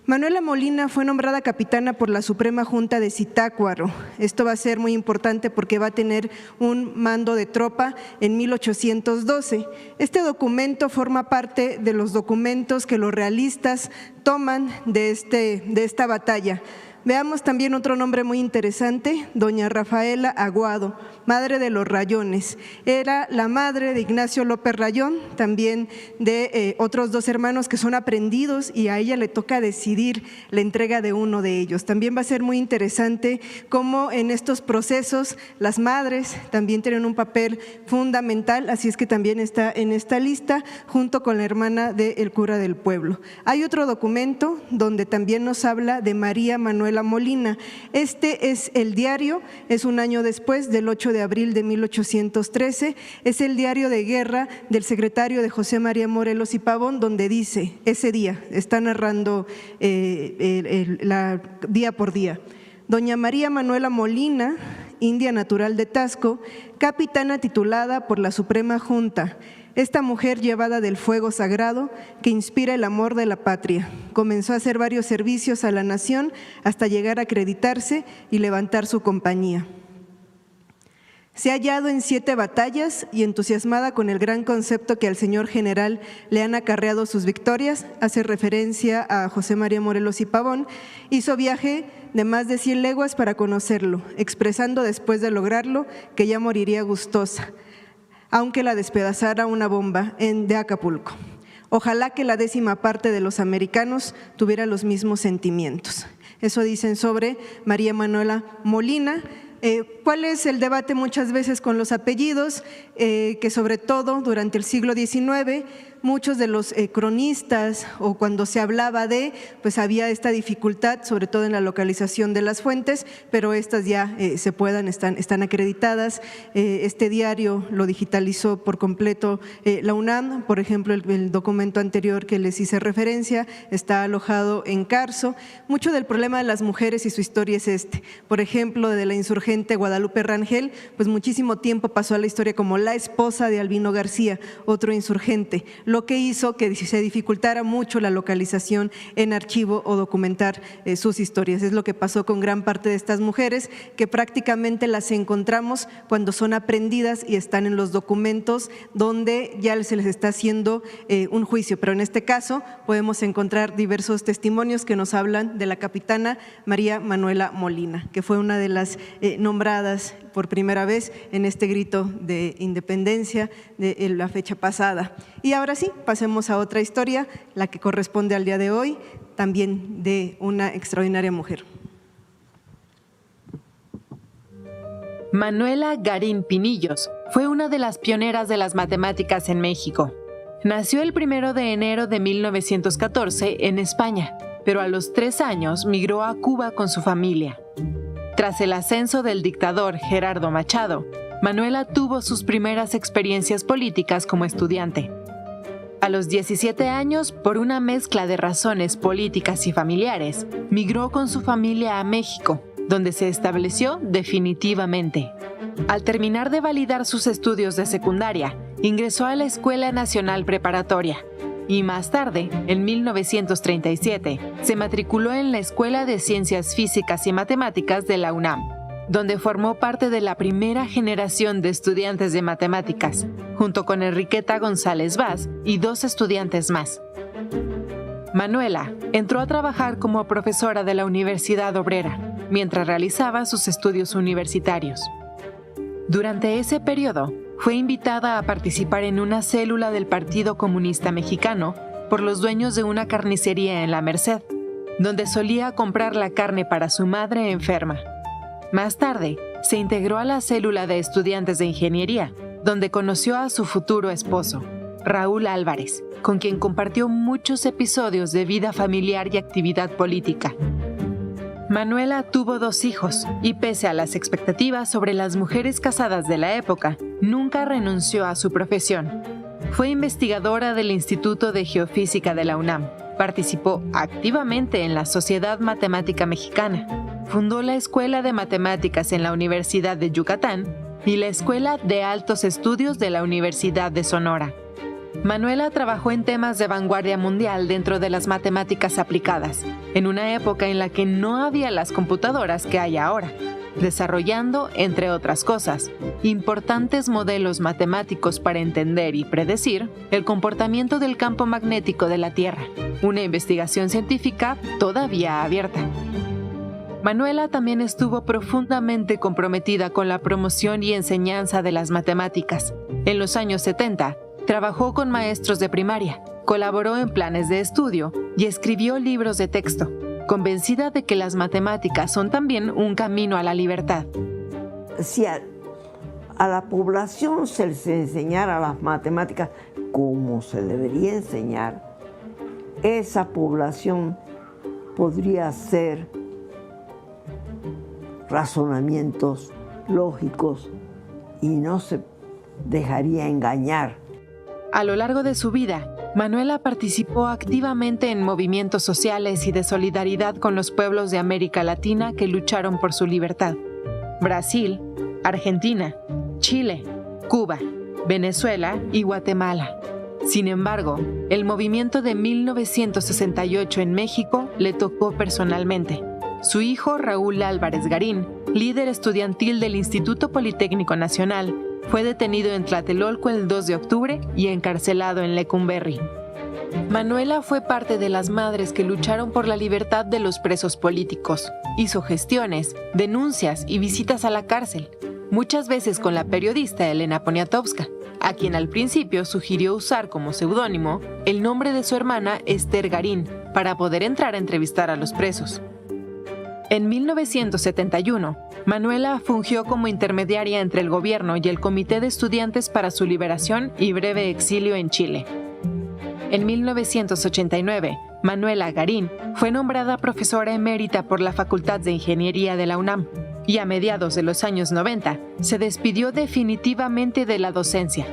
Manuela Molina fue nombrada capitana por la Suprema Junta de Zitácuaro. Esto va a ser muy importante porque va a tener un mando de tropa en 1812. Este documento forma parte de los documentos que los realistas toman de esta batalla. Veamos también otro nombre muy interesante, doña Rafaela Aguado, madre de los Rayones. Era la madre de Ignacio López Rayón, también de otros dos hermanos que son aprendidos, y a ella le toca decidir la entrega de uno de ellos. También va a ser muy interesante cómo en estos procesos las madres también tienen un papel fundamental, así es que también está en esta lista junto con la hermana del cura del pueblo. Hay otro documento donde también nos habla de María Manuela Molina. Este es el diario, es un año después, del 8 de abril de 1813, es el diario de guerra del secretario de José María Morelos y Pavón, donde dice, ese día, está narrando día por día: doña María Manuela Molina, india natural de Tasco, capitana titulada por la Suprema Junta. Esta mujer llevada del fuego sagrado que inspira el amor de la patria, comenzó a hacer varios servicios a la nación hasta llegar a acreditarse y levantar su compañía. Se ha hallado en 7 batallas y entusiasmada con el gran concepto que al señor general le han acarreado sus victorias, hace referencia a José María Morelos y Pavón, hizo viaje de más de 100 leguas para conocerlo, expresando después de lograrlo que ya moriría gustosa, aunque la despedazara una bomba de Acapulco. Ojalá que la 10ª parte de los americanos tuviera los mismos sentimientos. Eso dicen sobre María Manuela Molina. ¿Cuál es el debate muchas veces con los apellidos? Que sobre todo durante el siglo XIX muchos de los cronistas, o cuando se hablaba de, pues había esta dificultad, sobre todo en la localización de las fuentes, pero estas ya están acreditadas. Este diario lo digitalizó por completo la UNAM. Por ejemplo, el documento anterior que les hice referencia está alojado en Carso. Mucho del problema de las mujeres y su historia es por ejemplo, de la insurgente Guadalupe Rangel, pues muchísimo tiempo pasó a la historia como la esposa de Albino García, otro insurgente, lo que hizo que se dificultara mucho la localización en archivo o documentar sus historias. Es lo que pasó con gran parte de estas mujeres, que prácticamente las encontramos cuando son aprehendidas y están en los documentos donde ya se les está haciendo un juicio, pero en este caso podemos encontrar diversos testimonios que nos hablan de la capitana María Manuela Molina, que fue una de las nombradas por primera vez en este grito de independencia de la fecha pasada. Y ahora sí, pasemos a otra historia, la que corresponde al día de hoy, también de una extraordinaria mujer. Manuela Garín Pinillos fue una de las pioneras de las matemáticas en México. Nació el 1 de enero de 1914 en España, pero a los 3 años migró a Cuba con su familia. Tras el ascenso del dictador Gerardo Machado, Manuela tuvo sus primeras experiencias políticas como estudiante. A los 17 años, por una mezcla de razones políticas y familiares, migró con su familia a México, donde se estableció definitivamente. Al terminar de validar sus estudios de secundaria, ingresó a la Escuela Nacional Preparatoria y más tarde, en 1937, se matriculó en la Escuela de Ciencias Físicas y Matemáticas de la UNAM, donde formó parte de la primera generación de estudiantes de matemáticas, junto con Enriqueta González Vaz y 2 estudiantes más. Manuela entró a trabajar como profesora de la Universidad Obrera, mientras realizaba sus estudios universitarios. Durante ese periodo, fue invitada a participar en una célula del Partido Comunista Mexicano por los dueños de una carnicería en La Merced, donde solía comprar la carne para su madre enferma. Más tarde, se integró a la célula de estudiantes de ingeniería, donde conoció a su futuro esposo, Raúl Álvarez, con quien compartió muchos episodios de vida familiar y actividad política. Manuela tuvo 2 hijos y, pese a las expectativas sobre las mujeres casadas de la época, nunca renunció a su profesión. Fue investigadora del Instituto de Geofísica de la UNAM. Participó activamente en la Sociedad Matemática Mexicana. Fundó la Escuela de Matemáticas en la Universidad de Yucatán y la Escuela de Altos Estudios de la Universidad de Sonora. Manuela trabajó en temas de vanguardia mundial dentro de las matemáticas aplicadas, en una época en la que no había las computadoras que hay ahora, desarrollando, entre otras cosas, importantes modelos matemáticos para entender y predecir el comportamiento del campo magnético de la Tierra, una investigación científica todavía abierta. Manuela también estuvo profundamente comprometida con la promoción y enseñanza de las matemáticas. En los años 70, trabajó con maestros de primaria, colaboró en planes de estudio y escribió libros de texto, convencida de que las matemáticas son también un camino a la libertad. Si a la población se les enseñara las matemáticas como se debería enseñar, esa población podría hacer razonamientos lógicos y no se dejaría engañar. A lo largo de su vida, Manuela participó activamente en movimientos sociales y de solidaridad con los pueblos de América Latina que lucharon por su libertad. Brasil, Argentina, Chile, Cuba, Venezuela y Guatemala. Sin embargo, el movimiento de 1968 en México le tocó personalmente. Su hijo Raúl Álvarez Garín, líder estudiantil del Instituto Politécnico Nacional, fue detenido en Tlatelolco el 2 de octubre y encarcelado en Lecumberri. Manuela fue parte de las madres que lucharon por la libertad de los presos políticos. Hizo gestiones, denuncias y visitas a la cárcel, muchas veces con la periodista Elena Poniatowska, a quien al principio sugirió usar como seudónimo el nombre de su hermana Esther Garín para poder entrar a entrevistar a los presos. En 1971, Manuela fungió como intermediaria entre el gobierno y el Comité de Estudiantes para su Liberación y breve exilio en Chile. En 1989, Manuela Garín fue nombrada profesora emérita por la Facultad de Ingeniería de la UNAM y a mediados de los años 90 se despidió definitivamente de la docencia.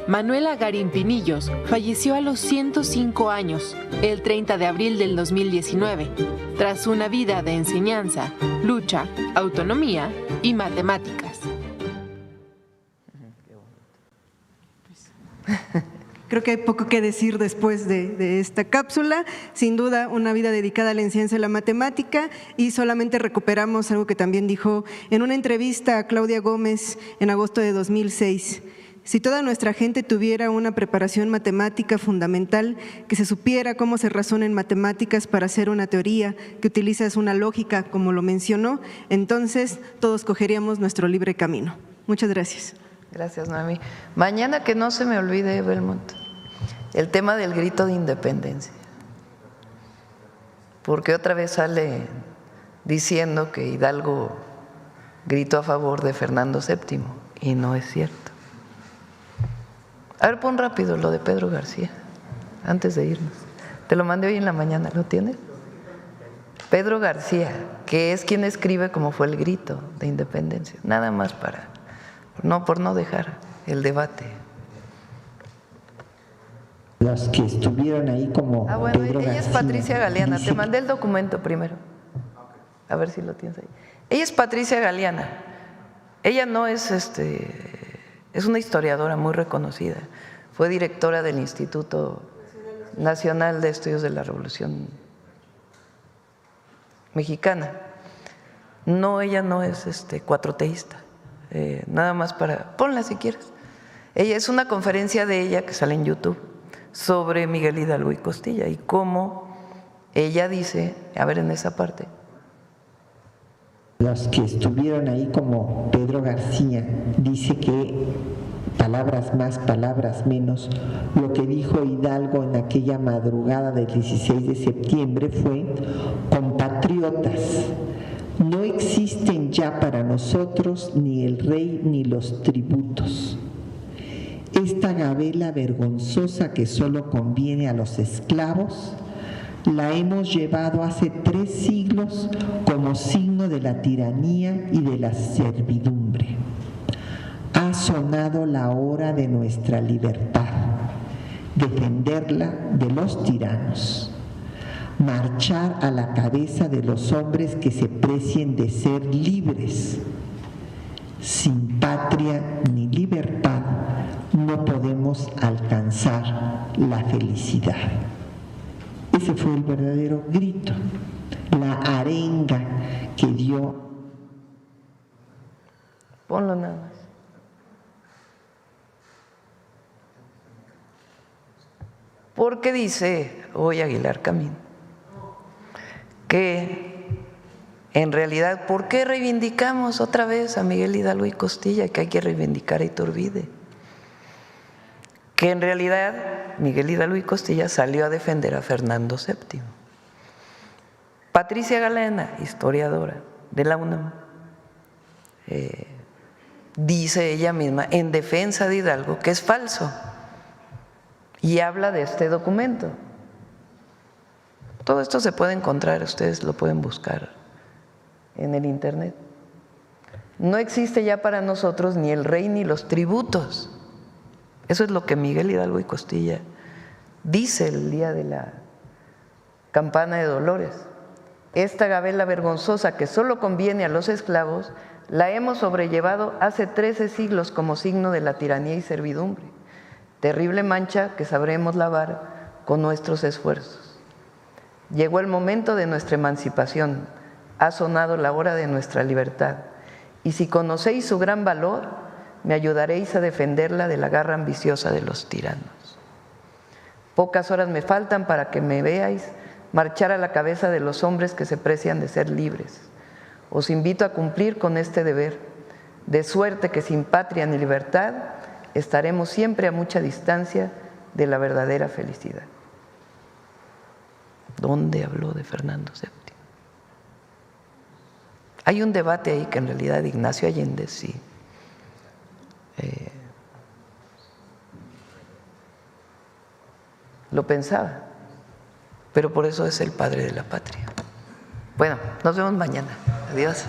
Manuela Garín Pinillos falleció a los 105 años, el 30 de abril del 2019, tras una vida de enseñanza, lucha, autonomía y matemáticas. Creo que hay poco que decir después de esta cápsula. Sin duda, una vida dedicada a la ciencia y la matemática, y solamente recuperamos algo que también dijo en una entrevista a Claudia Gómez en agosto de 2006. Si toda nuestra gente tuviera una preparación matemática fundamental, que se supiera cómo se razona en matemáticas para hacer una teoría, que utilizas una lógica, como lo mencionó, entonces todos cogeríamos nuestro libre camino. Muchas gracias. Gracias, Noemí. Mañana, que no se me olvide, Belmont, el tema del grito de independencia, porque otra vez sale diciendo que Hidalgo gritó a favor de Fernando VII, y no es cierto. A ver, pon rápido lo de Pedro García, antes de irnos. Te lo mandé hoy en la mañana, ¿lo tienes? Pedro García, que es quien escribe cómo fue el grito de independencia, nada más por no dejar el debate. Los que estuvieron ahí como bueno, Pedro ella García, es Patricia Galeana, dice... te mandé el documento primero, a ver si lo tienes ahí. Ella es Patricia Galeana, ella no es es una historiadora muy reconocida, fue directora del Instituto Nacional de Estudios de la Revolución Mexicana. No, ella no es cuatroteísta, nada más ponla si quieres. Ella es una conferencia de ella que sale en YouTube sobre Miguel Hidalgo y Costilla y cómo ella dice, a ver en esa parte. Los que estuvieron ahí como Pedro García dice que palabras más, palabras menos, lo que dijo Hidalgo en aquella madrugada del 16 de septiembre fue: compatriotas, no existen ya para nosotros ni el rey ni los tributos. Esta gabela vergonzosa que solo conviene a los esclavos, la hemos llevado hace 3 siglos como signo de la tiranía y de la servidumbre. Ha sonado la hora de nuestra libertad, defenderla de los tiranos, marchar a la cabeza de los hombres que se precien de ser libres. Sin patria ni libertad no podemos alcanzar la felicidad. Ese fue el verdadero grito, la arenga que dio. Ponlo nada más. Porque dice hoy Aguilar Camín que en realidad, ¿por qué reivindicamos otra vez a Miguel Hidalgo y Costilla? Que hay que reivindicar a Iturbide. Que en realidad Miguel Hidalgo y Costilla salió a defender a Fernando VII. Patricia Galeana, historiadora de la UNAM, dice ella misma en defensa de Hidalgo que es falso y habla de este documento. Todo esto se puede encontrar, ustedes lo pueden buscar en el internet. No existe ya para nosotros ni el rey ni los tributos. Eso es lo que Miguel Hidalgo y Costilla dice el día de la campana de Dolores. Esta gabela vergonzosa que solo conviene a los esclavos, la hemos sobrellevado hace 13 siglos como signo de la tiranía y servidumbre. Terrible mancha que sabremos lavar con nuestros esfuerzos. Llegó el momento de nuestra emancipación, ha sonado la hora de nuestra libertad, y si conocéis su gran valor, me ayudaréis a defenderla de la garra ambiciosa de los tiranos. Pocas horas me faltan para que me veáis marchar a la cabeza de los hombres que se precian de ser libres. Os invito a cumplir con este deber, de suerte que sin patria ni libertad estaremos siempre a mucha distancia de la verdadera felicidad. ¿Dónde habló de Fernando VII? Hay un debate ahí que en realidad Ignacio Allende sí lo pensaba, pero por eso es el padre de la patria. Bueno, nos vemos mañana. Adiós.